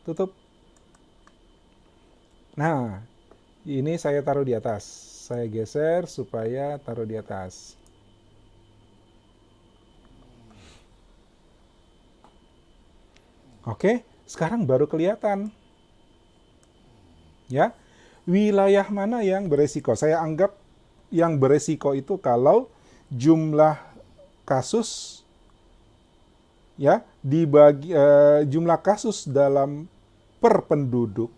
A: tutup. Nah, ini saya taruh di atas. Saya geser supaya taruh di atas. Oke, sekarang baru kelihatan. Ya, wilayah mana yang beresiko? Saya anggap yang beresiko itu kalau jumlah kasus, ya, dibagi jumlah kasus dalam per penduduk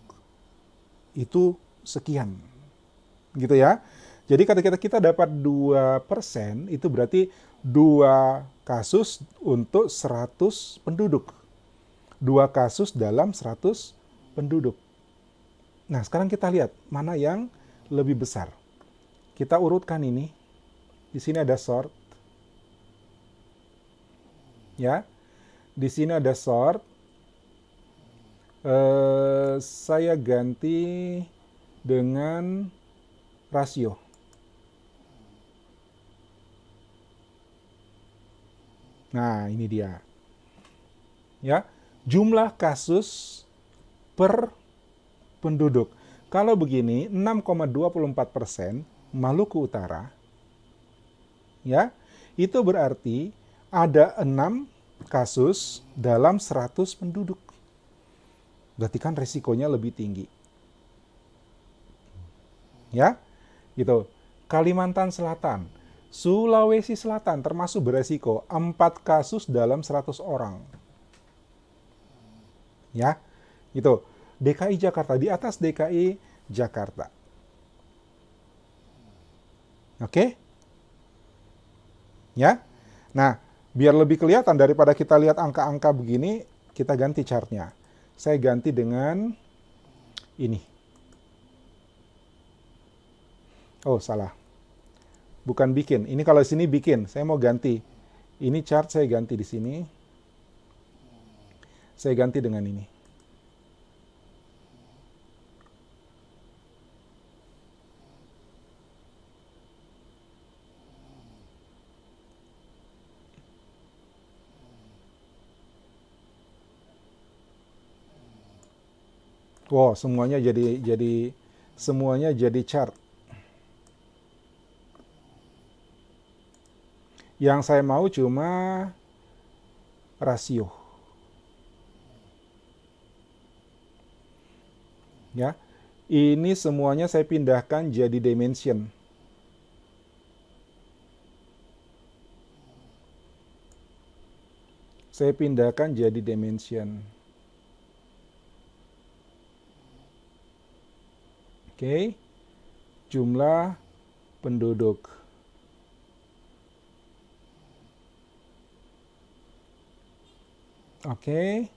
A: itu sekian, gitu ya. Jadi ketika kita dapat 2%, itu berarti 2 kasus untuk 100 penduduk. 2 kasus dalam 100 penduduk. Nah, sekarang kita lihat mana yang lebih besar. Kita urutkan ini. Di sini ada sort. Ya. Di sini ada sort. Saya ganti dengan rasio. Nah, ini dia. Ya, jumlah kasus per penduduk. Kalau begini, 6,24% Maluku Utara, ya, itu berarti ada 6 kasus dalam 100 penduduk. Berarti kan resikonya lebih tinggi. Ya, gitu. Kalimantan Selatan, Sulawesi Selatan termasuk beresiko 4 kasus dalam 100 orang. Ya, itu. DKI Jakarta di atas DKI Jakarta. Oke? Ya. Nah, biar lebih kelihatan daripada kita lihat angka-angka begini, kita ganti chartnya. Saya ganti dengan ini. Oh, salah. Bukan bikin. Ini kalau di sini bikin. Saya mau ganti. Ini chart saya ganti di sini. Saya ganti dengan ini. Wow, semuanya jadi chart. Yang saya mau cuma rasio. Ya. Ini semuanya saya pindahkan jadi dimension. Saya pindahkan jadi dimension. Oke. Jumlah penduduk. Oke.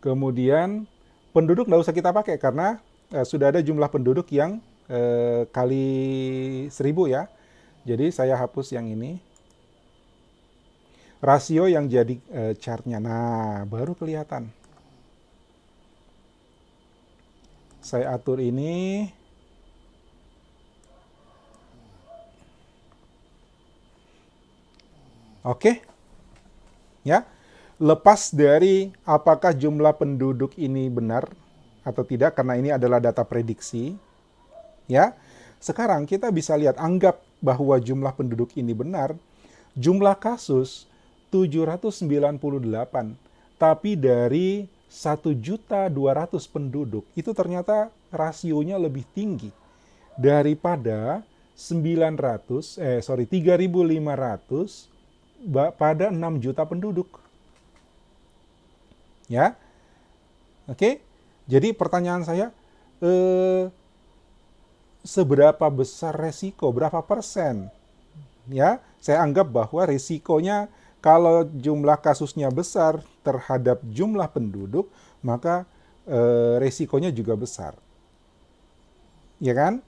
A: Kemudian penduduk nggak usah kita pakai karena sudah ada jumlah penduduk yang kali 1000 ya. Jadi saya hapus yang ini. Rasio yang jadi chartnya. Nah, baru kelihatan. Saya atur ini. Oke. Ya. Lepas dari apakah jumlah penduduk ini benar atau tidak, karena ini adalah data prediksi, ya. Sekarang kita bisa lihat, anggap bahwa jumlah penduduk ini benar, jumlah kasus 798, tapi dari 1.200.000 penduduk, itu ternyata rasionya lebih tinggi daripada 3.500 pada 6 juta penduduk. Ya, oke. Jadi pertanyaan saya, seberapa besar resiko, berapa persen? Ya, saya anggap bahwa resikonya kalau jumlah kasusnya besar terhadap jumlah penduduk, maka resikonya juga besar. Ya kan?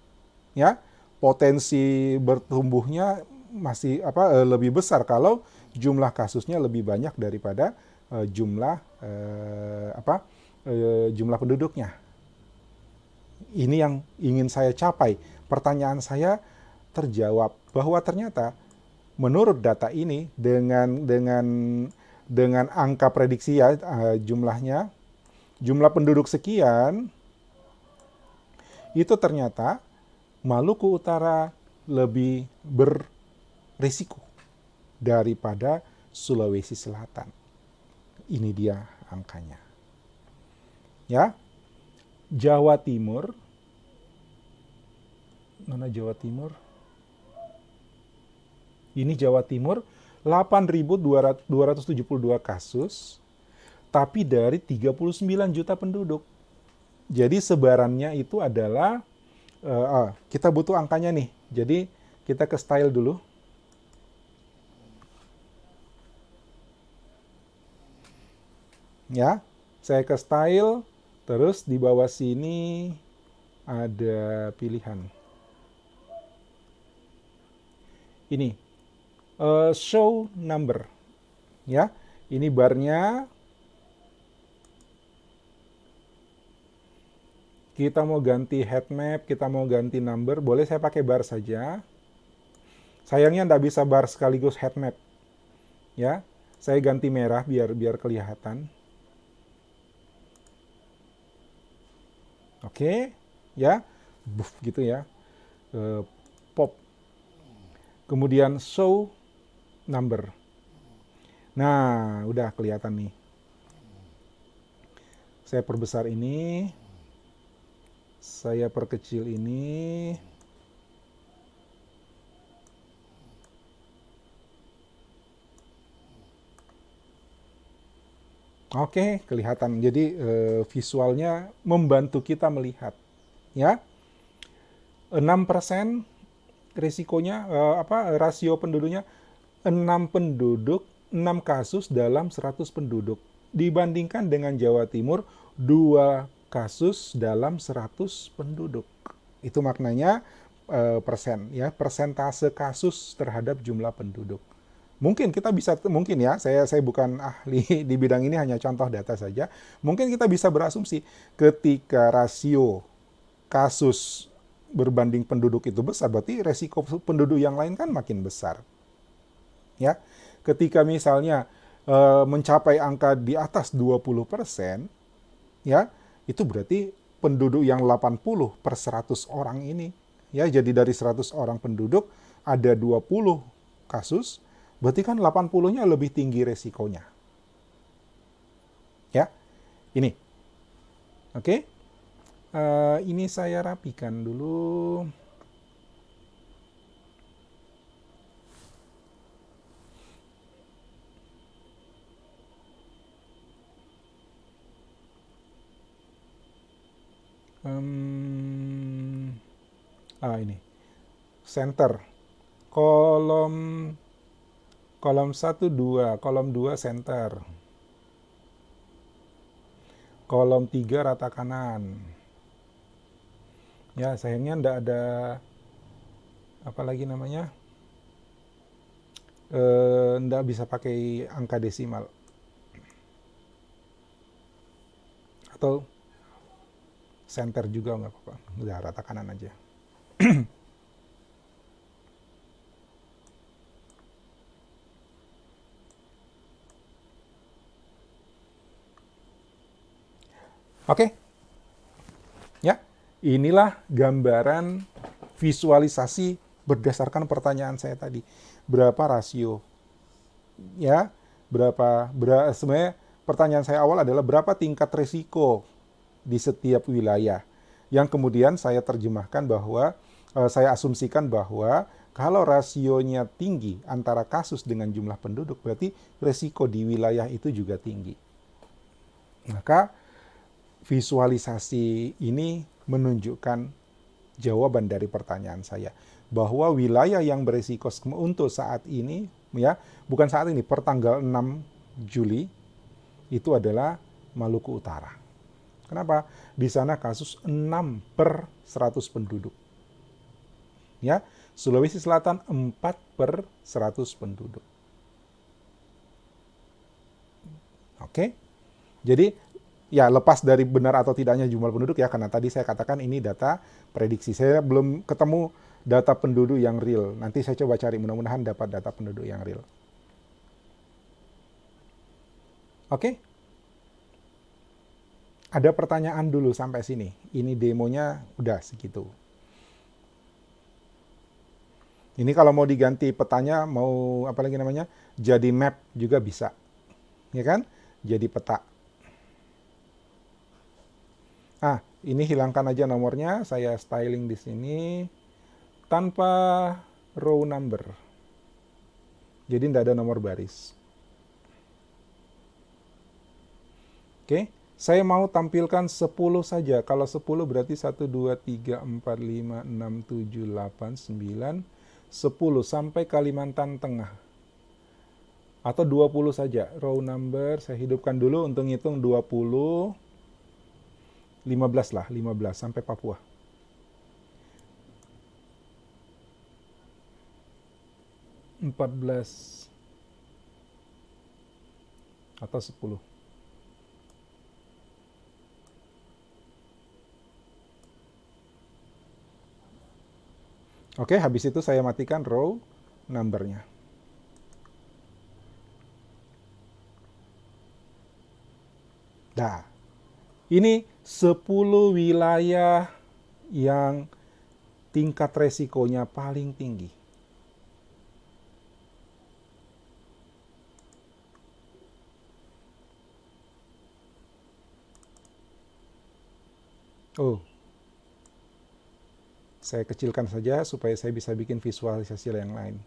A: Ya, potensi bertumbuhnya masih lebih besar kalau jumlah kasusnya lebih banyak daripada jumlah penduduknya. Ini yang ingin saya capai. Pertanyaan saya terjawab bahwa ternyata menurut data ini dengan angka prediksi ya, jumlah penduduk sekian, itu ternyata Maluku Utara lebih berisiko daripada Sulawesi Selatan. Ini dia angkanya. Ya. Jawa Timur. Mana Jawa Timur? Ini Jawa Timur 8.272 kasus, tapi dari 39 juta penduduk. Jadi sebarannya itu adalah kita butuh angkanya nih Jadi kita ke style dulu. Ya, saya ke style, terus di bawah sini ada pilihan. Ini, show number. Ya, ini barnya. Kita mau ganti head map, kita mau ganti number, boleh saya pakai bar saja. Sayangnya nggak bisa bar sekaligus head map. Ya, saya ganti merah biar kelihatan. Oke, ya, buff gitu ya. Pop. Kemudian show number. Nah, udah kelihatan nih. Saya perbesar ini. Saya perkecil ini. Oke, kelihatan. Jadi visualnya membantu kita melihat, ya. 6% risikonya rasio penduduknya 6 penduduk, 6 kasus dalam 100 penduduk. Dibandingkan dengan Jawa Timur 2 kasus dalam 100 penduduk. Itu maknanya persen ya, persentase kasus terhadap jumlah penduduk. Mungkin kita bisa, mungkin ya, saya bukan ahli di bidang ini, hanya contoh data saja. Mungkin kita bisa berasumsi ketika rasio kasus berbanding penduduk itu besar, berarti resiko penduduk yang lain kan makin besar. Ya, ketika misalnya mencapai angka di atas 20%, ya, itu berarti penduduk yang 80 per 100 orang ini, ya, jadi dari 100 orang penduduk ada 20 kasus, berarti kan 80-nya lebih tinggi resikonya. Ya, ini. Oke. Ini saya rapikan dulu. Ini. Center. Kolom kolom 1 2, kolom 2 center. Kolom 3 rata kanan. Ya, sayangnya ndak ada apa lagi namanya? Ndak bisa pakai angka desimal. Atau center juga nggak apa-apa. Udah rata kanan aja. Oke. Ya, inilah gambaran visualisasi berdasarkan pertanyaan saya tadi. Berapa rasio? Ya, sebenarnya pertanyaan saya awal adalah berapa tingkat risiko di setiap wilayah. Yang kemudian saya terjemahkan bahwa saya asumsikan bahwa kalau rasionya tinggi antara kasus dengan jumlah penduduk, berarti risiko di wilayah itu juga tinggi. Maka visualisasi ini menunjukkan jawaban dari pertanyaan saya, bahwa wilayah yang berisiko untuk saat ini, ya, bukan saat ini, per tanggal 6 Juli itu adalah Maluku Utara. Kenapa? Di sana kasus 6 per 100 penduduk. Ya, Sulawesi Selatan 4 per 100 penduduk. Oke. Jadi ya, lepas dari benar atau tidaknya jumlah penduduk ya, karena tadi saya katakan ini data prediksi. Saya belum ketemu data penduduk yang real. Nanti saya coba cari, mudah-mudahan dapat data penduduk yang real. Oke? Ada pertanyaan dulu sampai sini. Ini demonya udah segitu. Ini kalau mau diganti petanya, mau apa lagi namanya, jadi map juga bisa. Ya kan? Jadi peta. Ini hilangkan aja nomornya, saya styling di sini tanpa row number. Jadi tidak ada nomor baris. Oke, Saya mau tampilkan 10 saja. Kalau 10 berarti 1, 2, 3, 4, 5, 6, 7, 8, 9, 10 sampai Kalimantan Tengah. Atau 20 saja. Row number saya hidupkan dulu untuk ngitung 20, 15 lah, 15 sampai Papua. 14 atau 10. Oke, habis itu saya matikan row numbernya. Nah, ini 10 wilayah yang tingkat resikonya paling tinggi. Oh, saya kecilkan saja supaya saya bisa bikin visualisasi yang lain.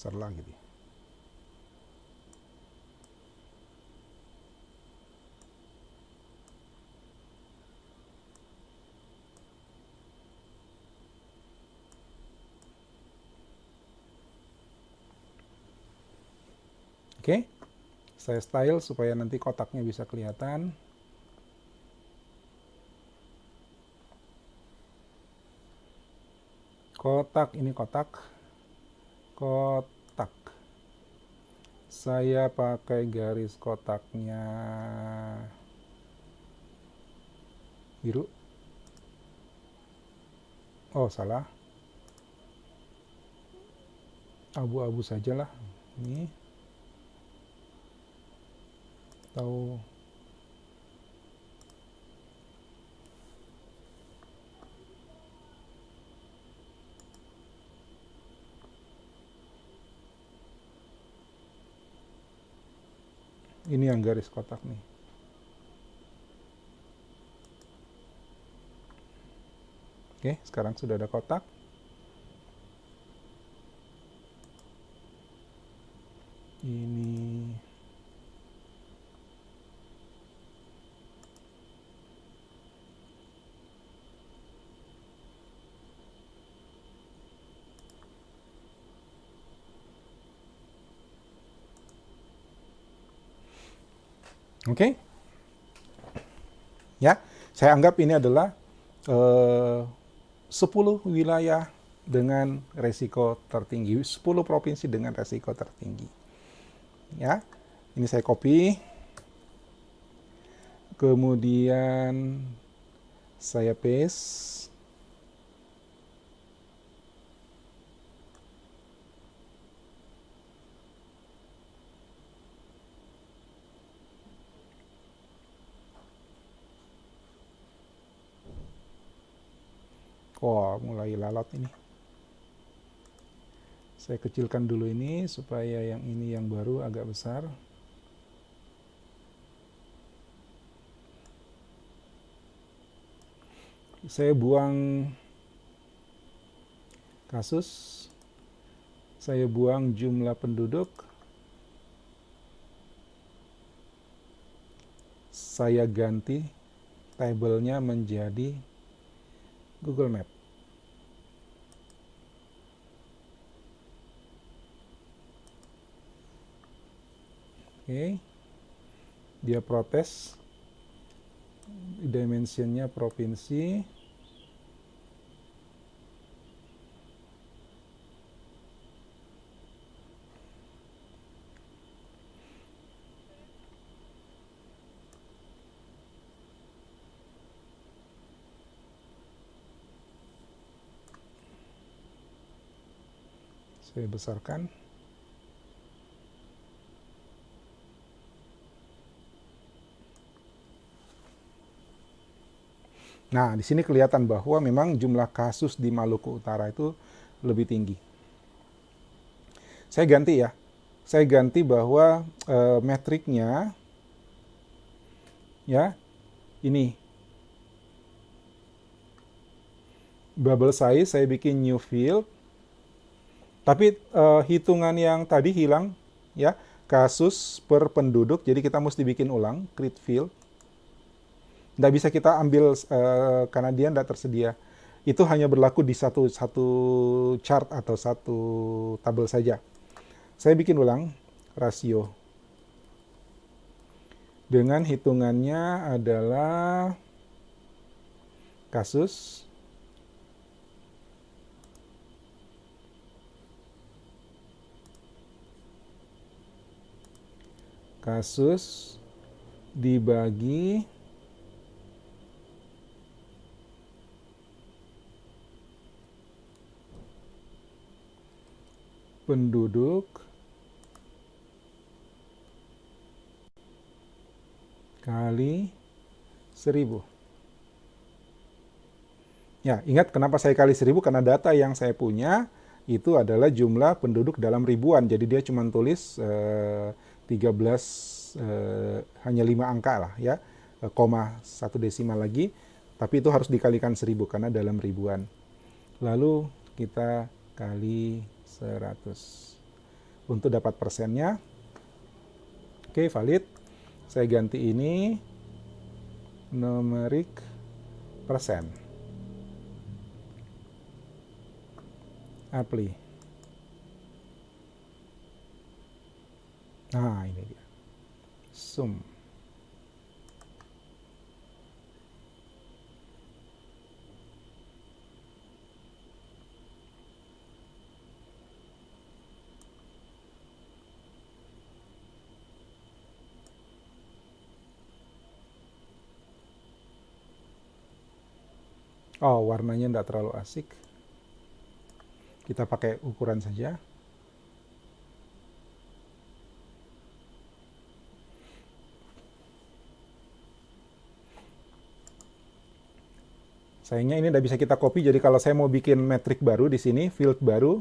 A: Besar lagi nih. Oke, saya style supaya nanti kotaknya bisa kelihatan. Kotak, ini kotak. Kotak. Saya pakai garis kotaknya biru. Oh, salah. Abu-abu sajalah. Ini. Tahu. Ini yang garis kotak nih. Oke, sekarang sudah ada kotak. Ini oke. Ya, saya anggap ini adalah 10 wilayah dengan resiko tertinggi, 10 provinsi dengan resiko tertinggi. Ya, ini saya copy. Kemudian saya paste. Wah, mulai lalat ini. Saya kecilkan dulu ini supaya yang ini yang baru agak besar. Saya buang kasus. Saya buang jumlah penduduk. Saya ganti tabelnya menjadi Google Map. Oke. Dia protes. Dimensionnya provinsi. Saya besarkan. Nah, di sini kelihatan bahwa memang jumlah kasus di Maluku Utara itu lebih tinggi. Saya ganti ya. Saya ganti bahwa metriknya ya ini bubble size saya bikin new field, tapi hitungan yang tadi hilang ya, kasus per penduduk, jadi kita mesti bikin ulang create field. Nggak bisa kita ambil karena dia nggak tersedia. Itu hanya berlaku di satu satu chart atau satu tabel saja. Saya bikin ulang rasio. Dengan hitungannya adalah kasus kasus dibagi penduduk kali 1000. Ya, ingat kenapa saya kali 1000? Karena data yang saya punya itu adalah jumlah penduduk dalam ribuan. Jadi dia cuma tulis 13, hanya 5 angka lah ya, koma satu desimal lagi. Tapi itu harus dikalikan 1000 karena dalam ribuan. Lalu kita kali 100. Untuk dapat persennya, oke, valid. Saya ganti ini numerik persen. Apply. Nah, ini dia. Sum. Oh, warnanya tidak terlalu asik. Kita pakai ukuran saja. Sayangnya ini tidak bisa kita copy, jadi kalau saya mau bikin metrik baru di sini, field baru,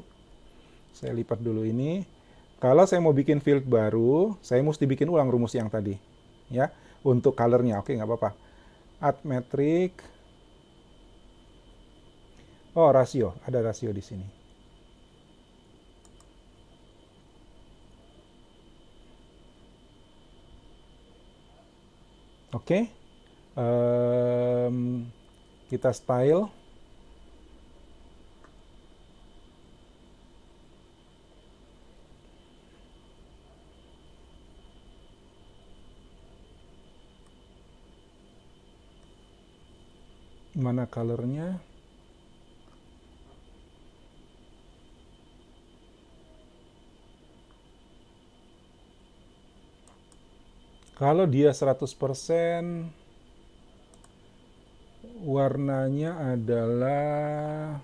A: saya lipat dulu ini. Kalau saya mau bikin field baru, saya mesti bikin ulang rumus yang tadi. Ya, untuk colornya, oke nggak apa-apa. Add metrik. Oh, rasio, ada rasio di sini. Oke. Kita style. Mana colornya? Kalau dia 100%, warnanya adalah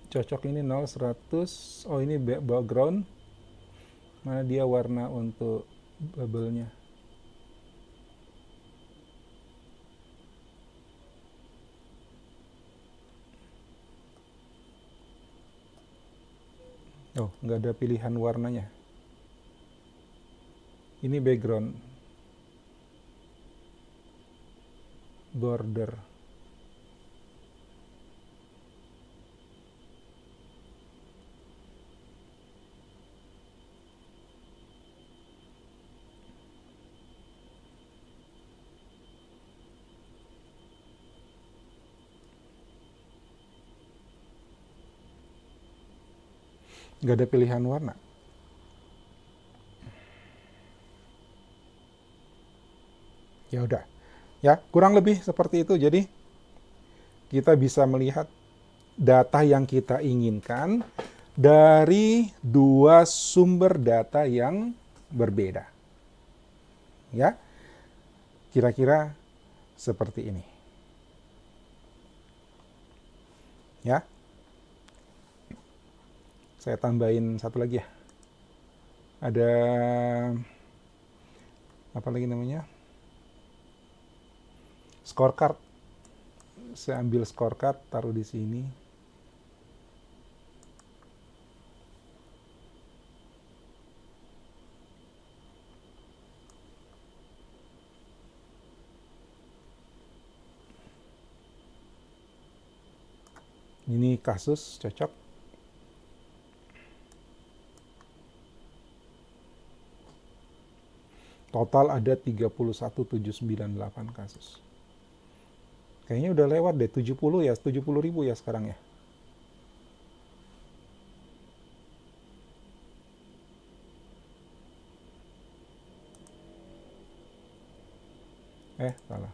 A: cocok ini 0, 100. Oh, ini background. Mana dia warna untuk bubble-nya? Oh, nggak ada pilihan warnanya. Ini background. Border. Nggak ada pilihan warna. Ya udah. Ya, kurang lebih seperti itu. Jadi kita bisa melihat data yang kita inginkan dari dua sumber data yang berbeda. Ya, kira-kira seperti ini. Ya, saya tambahin satu lagi ya. Ada apa lagi namanya? Scorecard, saya ambil scorecard, taruh di sini. Ini kasus, cocok. Total ada 31.798 kasus. Kayaknya udah lewat deh, 70 ya, 70.000 ya sekarang ya. Salah.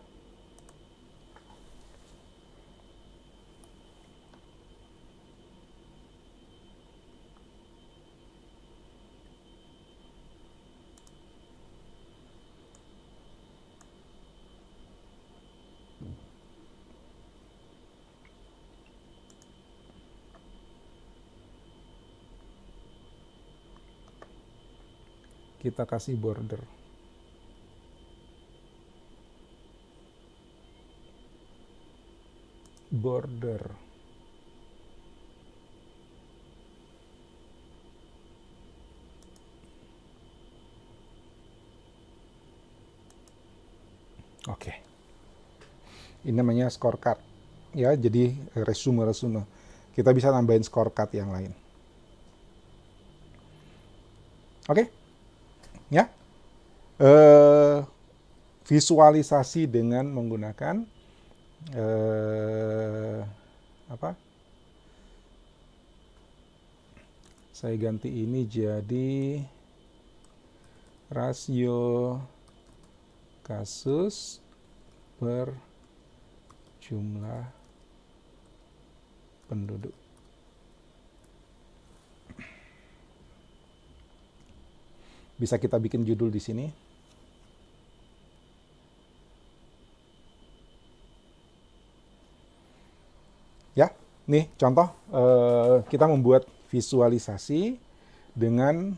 A: Kita kasih border. Border. Oke. Ini namanya scorecard. Ya, jadi resume. Kita bisa nambahin scorecard yang lain. Oke. Ya. Visualisasi dengan menggunakan apa? Saya ganti ini jadi rasio kasus per jumlah penduduk. Bisa kita bikin judul di sini. Ya, nih contoh kita membuat visualisasi dengan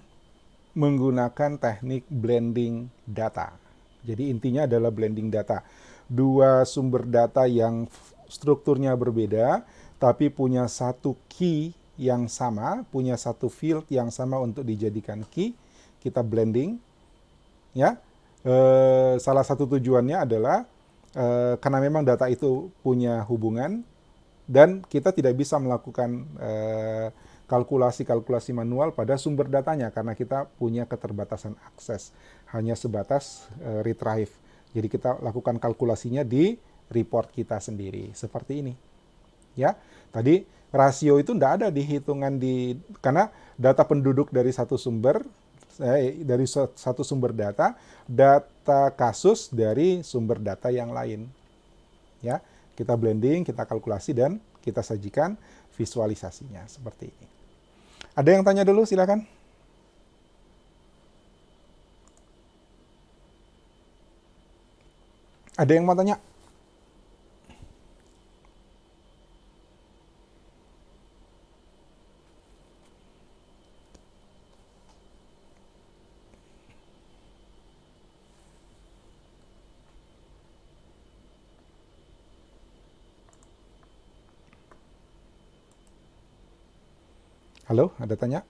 A: menggunakan teknik blending data. Jadi intinya adalah blending data. Dua sumber data yang strukturnya berbeda, tapi punya satu key yang sama, punya satu field yang sama untuk dijadikan key. Kita blending, ya. Salah satu tujuannya adalah karena memang data itu punya hubungan dan kita tidak bisa melakukan kalkulasi-kalkulasi manual pada sumber datanya karena kita punya keterbatasan akses, hanya sebatas retrieve. Jadi kita lakukan kalkulasinya di report kita sendiri seperti ini. Ya, tadi rasio itu tidak ada dihitungan karena data penduduk dari satu sumber data, data kasus dari sumber data yang lain. Ya, kita blending, kita kalkulasi dan kita sajikan visualisasinya seperti ini. Ada yang tanya dulu, silakan. Ada yang mau tanya? Halo, ada tanya?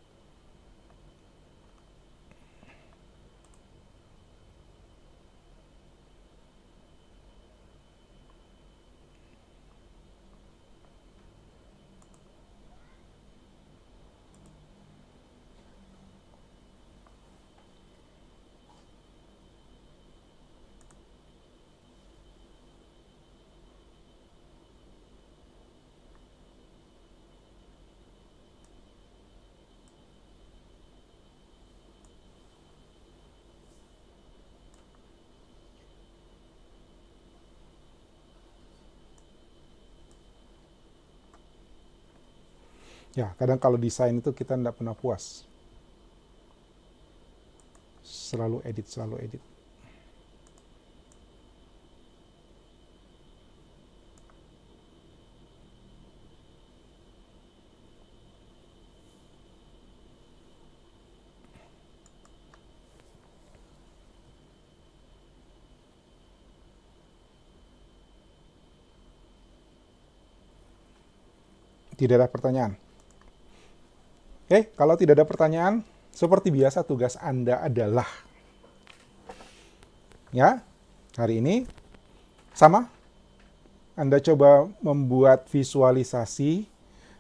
A: Ya, kadang kalau desain itu kita tidak pernah puas. Selalu edit. Tidak ada pertanyaan. Oke, kalau tidak ada pertanyaan, seperti biasa tugas Anda adalah, ya, hari ini sama, Anda coba membuat visualisasi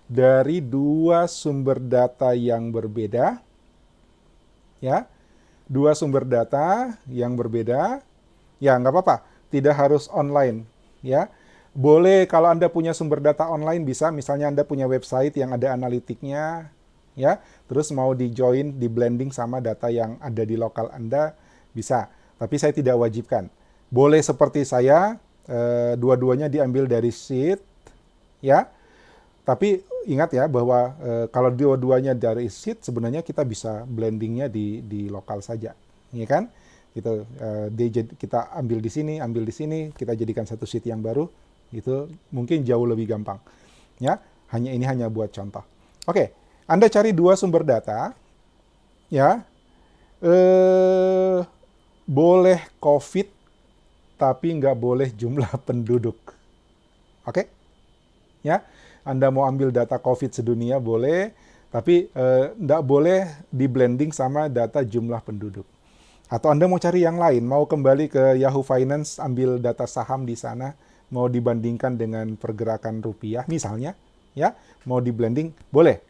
A: dari dua sumber data yang berbeda, ya, dua sumber data yang berbeda, ya nggak apa-apa, tidak harus online, ya. Boleh kalau Anda punya sumber data online bisa, misalnya Anda punya website yang ada analitiknya, ya, terus mau di-join, di-blending sama data yang ada di lokal Anda, bisa. Tapi saya tidak wajibkan. Boleh seperti saya, dua-duanya diambil dari sheet, ya. Tapi ingat ya bahwa kalau dua-duanya dari sheet sebenarnya kita bisa blendingnya di lokal saja, ya kan? Gitu, kita ambil di sini, kita jadikan satu sheet yang baru, itu mungkin jauh lebih gampang, ya. Ini hanya buat contoh. Oke, Anda cari dua sumber data, ya. Boleh COVID, tapi nggak boleh jumlah penduduk, oke? Ya, Anda mau ambil data COVID sedunia boleh, tapi nggak boleh di blending sama data jumlah penduduk. Atau Anda mau cari yang lain, mau kembali ke Yahoo Finance, ambil data saham di sana, mau dibandingkan dengan pergerakan rupiah misalnya, ya, mau di blending, boleh.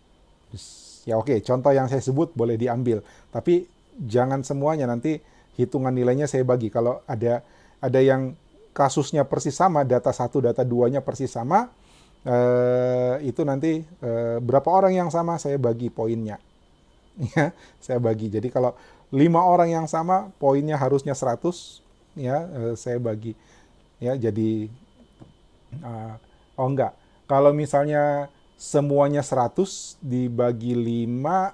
A: Ya oke, contoh yang saya sebut boleh diambil, tapi jangan semuanya, nanti hitungan nilainya saya bagi. Kalau ada yang kasusnya persis sama, data satu, data duanya persis sama, itu nanti berapa orang yang sama saya bagi poinnya. Ya, saya bagi. Jadi kalau 5 orang yang sama, poinnya harusnya 100, ya, saya bagi. Ya, jadi oh enggak. Kalau misalnya semuanya 100 dibagi 5,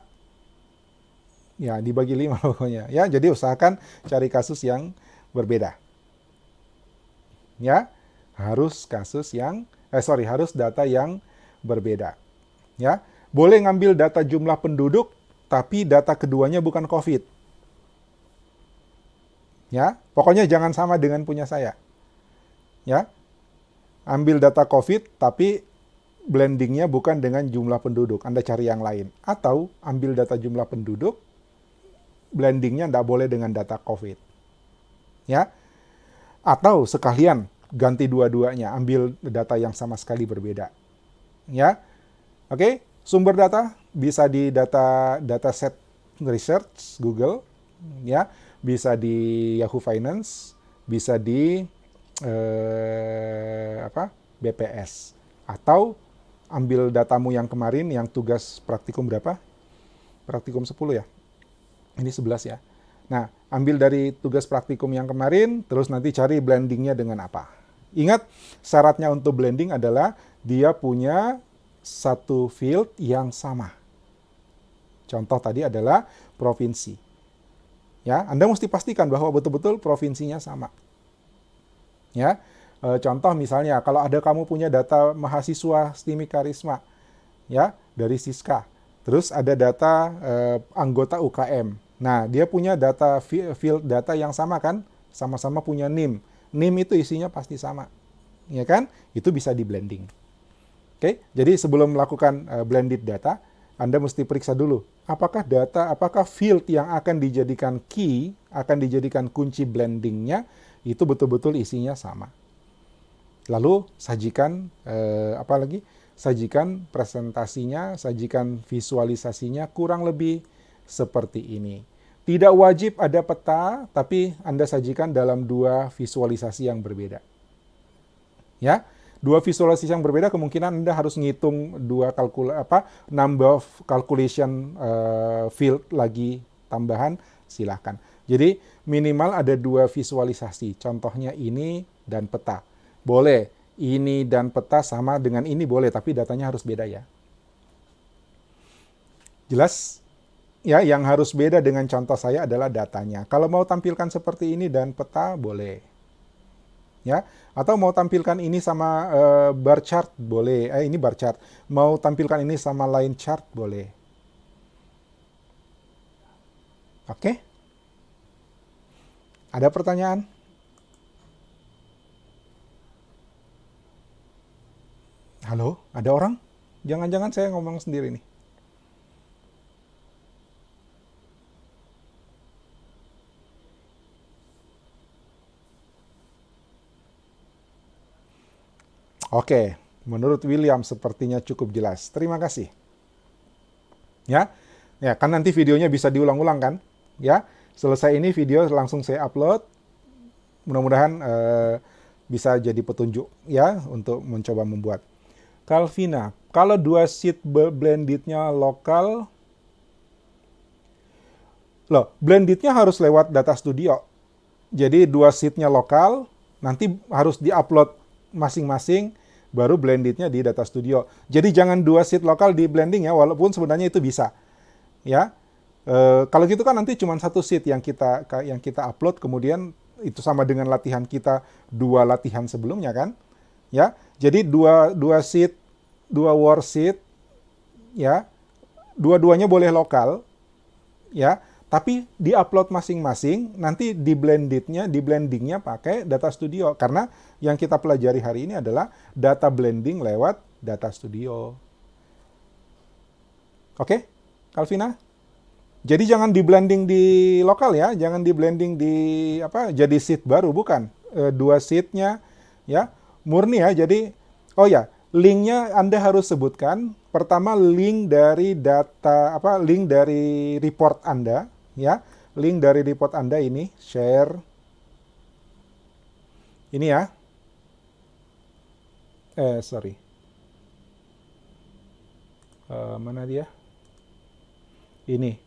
A: ya dibagi 5 pokoknya. Ya, jadi usahakan cari kasus yang berbeda. Ya, harus harus data yang berbeda. Ya, boleh ngambil data jumlah penduduk, tapi data keduanya bukan COVID. Ya, pokoknya jangan sama dengan punya saya. Ya, ambil data COVID, tapi blendingnya bukan dengan jumlah penduduk. Anda cari yang lain. Atau ambil data jumlah penduduk, blendingnya tidak boleh dengan data COVID. Ya, atau sekalian ganti dua-duanya, ambil data yang sama sekali berbeda. Ya, oke. Sumber data bisa di dataset research Google, ya, bisa di Yahoo Finance, bisa di BPS, atau ambil datamu yang kemarin, yang tugas praktikum berapa? Praktikum 10 ya? Ini 11 ya. Nah, ambil dari tugas praktikum yang kemarin, terus nanti cari blendingnya dengan apa. Ingat, syaratnya untuk blending adalah dia punya satu field yang sama. Contoh tadi adalah provinsi. Ya, Anda mesti pastikan bahwa betul-betul provinsinya sama. Ya, contoh misalnya kalau ada kamu punya data mahasiswa STIMIK Karisma, ya, dari Siska. Terus ada data anggota UKM. Nah, dia punya data field data yang sama kan? Sama-sama punya NIM. NIM itu isinya pasti sama. Ya kan? Itu bisa di blending. Oke, jadi sebelum melakukan blended data, Anda mesti periksa dulu apakah field yang akan dijadikan key, akan dijadikan kunci blendingnya itu betul-betul isinya sama. Lalu sajikan sajikan presentasinya, sajikan visualisasinya kurang lebih seperti ini. Tidak wajib ada peta, tapi Anda sajikan dalam dua visualisasi yang berbeda. Ya, dua visualisasi yang berbeda kemungkinan Anda harus ngitung number of calculation field lagi tambahan, silahkan. Jadi minimal ada dua visualisasi, contohnya ini dan peta. Boleh, ini dan peta sama dengan ini boleh, tapi datanya harus beda ya. Jelas? Ya, yang harus beda dengan contoh saya adalah datanya. Kalau mau tampilkan seperti ini dan peta, boleh. Ya, atau mau tampilkan ini sama bar chart, boleh. Ini bar chart. Mau tampilkan ini sama line chart, boleh. Oke? Ada pertanyaan? Halo, ada orang Jangan-jangan saya ngomong sendiri nih. Oke, menurut William sepertinya cukup jelas. Terima kasih. Ya, ya kan nanti videonya bisa diulang-ulang kan? Ya, selesai ini video langsung saya upload. Mudah-mudahan bisa jadi petunjuk ya untuk mencoba membuat. Calvina, kalau dua sheet blendednya lokal, loh, blendednya harus lewat data studio. Jadi dua sheetnya lokal, nanti harus diupload masing-masing, baru blendednya di data studio. Jadi jangan dua sheet lokal di blending ya, walaupun sebenarnya itu bisa. Ya, kalau gitu kan nanti cuma satu sheet yang kita upload, kemudian itu sama dengan latihan kita dua latihan sebelumnya kan. Ya, jadi dua sheet, dua worksheet, ya, dua-duanya boleh lokal, ya. Tapi di-upload masing-masing, nanti di blendingnya pakai data studio. Karena yang kita pelajari hari ini adalah data blending lewat data studio. Oke, Calvina? Jadi jangan di blending di lokal ya, jangan di blending di jadi sheet baru, bukan. Dua sheetnya ya, murni ya. Jadi, oh ya, linknya Anda harus sebutkan. Pertama link dari link dari report Anda. Ya, link dari report Anda ini, share. Ini ya. Sorry. Mana dia? Ini.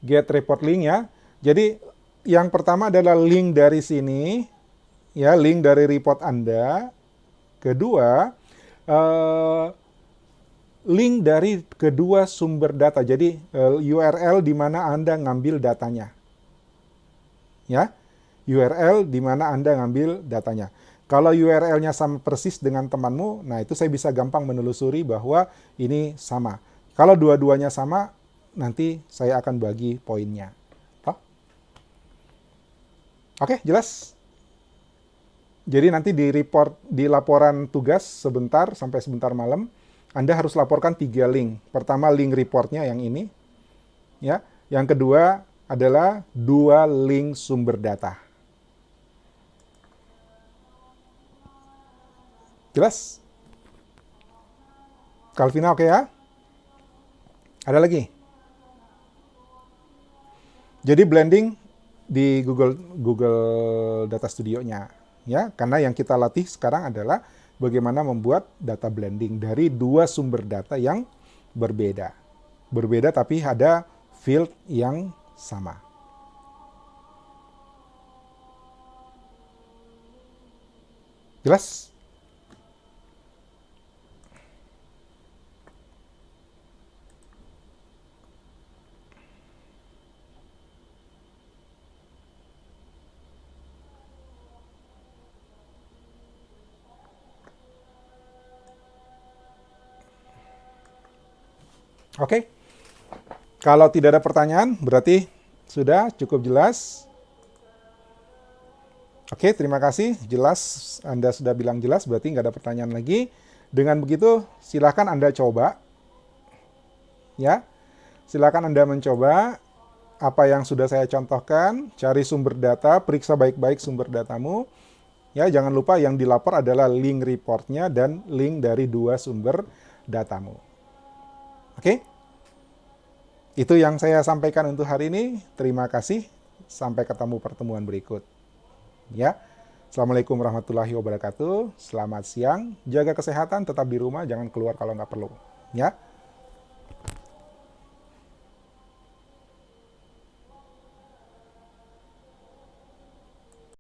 A: Get report link ya. Jadi, yang pertama adalah link dari sini. Ya, link dari report Anda. Kedua, link dari kedua sumber data. Jadi URL di mana Anda ngambil datanya. Ya. URL di mana Anda ngambil datanya. Kalau URL-nya sama persis dengan temanmu, nah itu saya bisa gampang menelusuri bahwa ini sama. Kalau dua-duanya sama, nanti saya akan bagi poinnya. Oke, jelas? Jadi nanti di laporan tugas sampai sebentar malam, Anda harus laporkan 3 link. Pertama link reportnya yang ini, ya. Yang kedua adalah 2 link sumber data. Jelas? Calvina oke ya? Ada lagi? Jadi blending di Google Data Studio-nya, ya. Karena yang kita latih sekarang adalah bagaimana membuat data blending dari 2 sumber data yang berbeda. Berbeda tapi ada field yang sama. Jelas? Oke. Kalau tidak ada pertanyaan, berarti sudah cukup jelas. Oke, terima kasih. Jelas, Anda sudah bilang jelas, berarti nggak ada pertanyaan lagi. Dengan begitu, silakan Anda coba. Ya, silakan Anda mencoba apa yang sudah saya contohkan. Cari sumber data, periksa baik-baik sumber datamu. Ya, jangan lupa yang dilapor adalah link reportnya dan link dari 2 sumber datamu. Oke? Itu yang saya sampaikan untuk hari ini. Terima kasih. Sampai ketemu pertemuan berikut. Ya. Assalamualaikum warahmatullahi wabarakatuh. Selamat siang. Jaga kesehatan, tetap di rumah, jangan keluar kalau nggak perlu. Ya.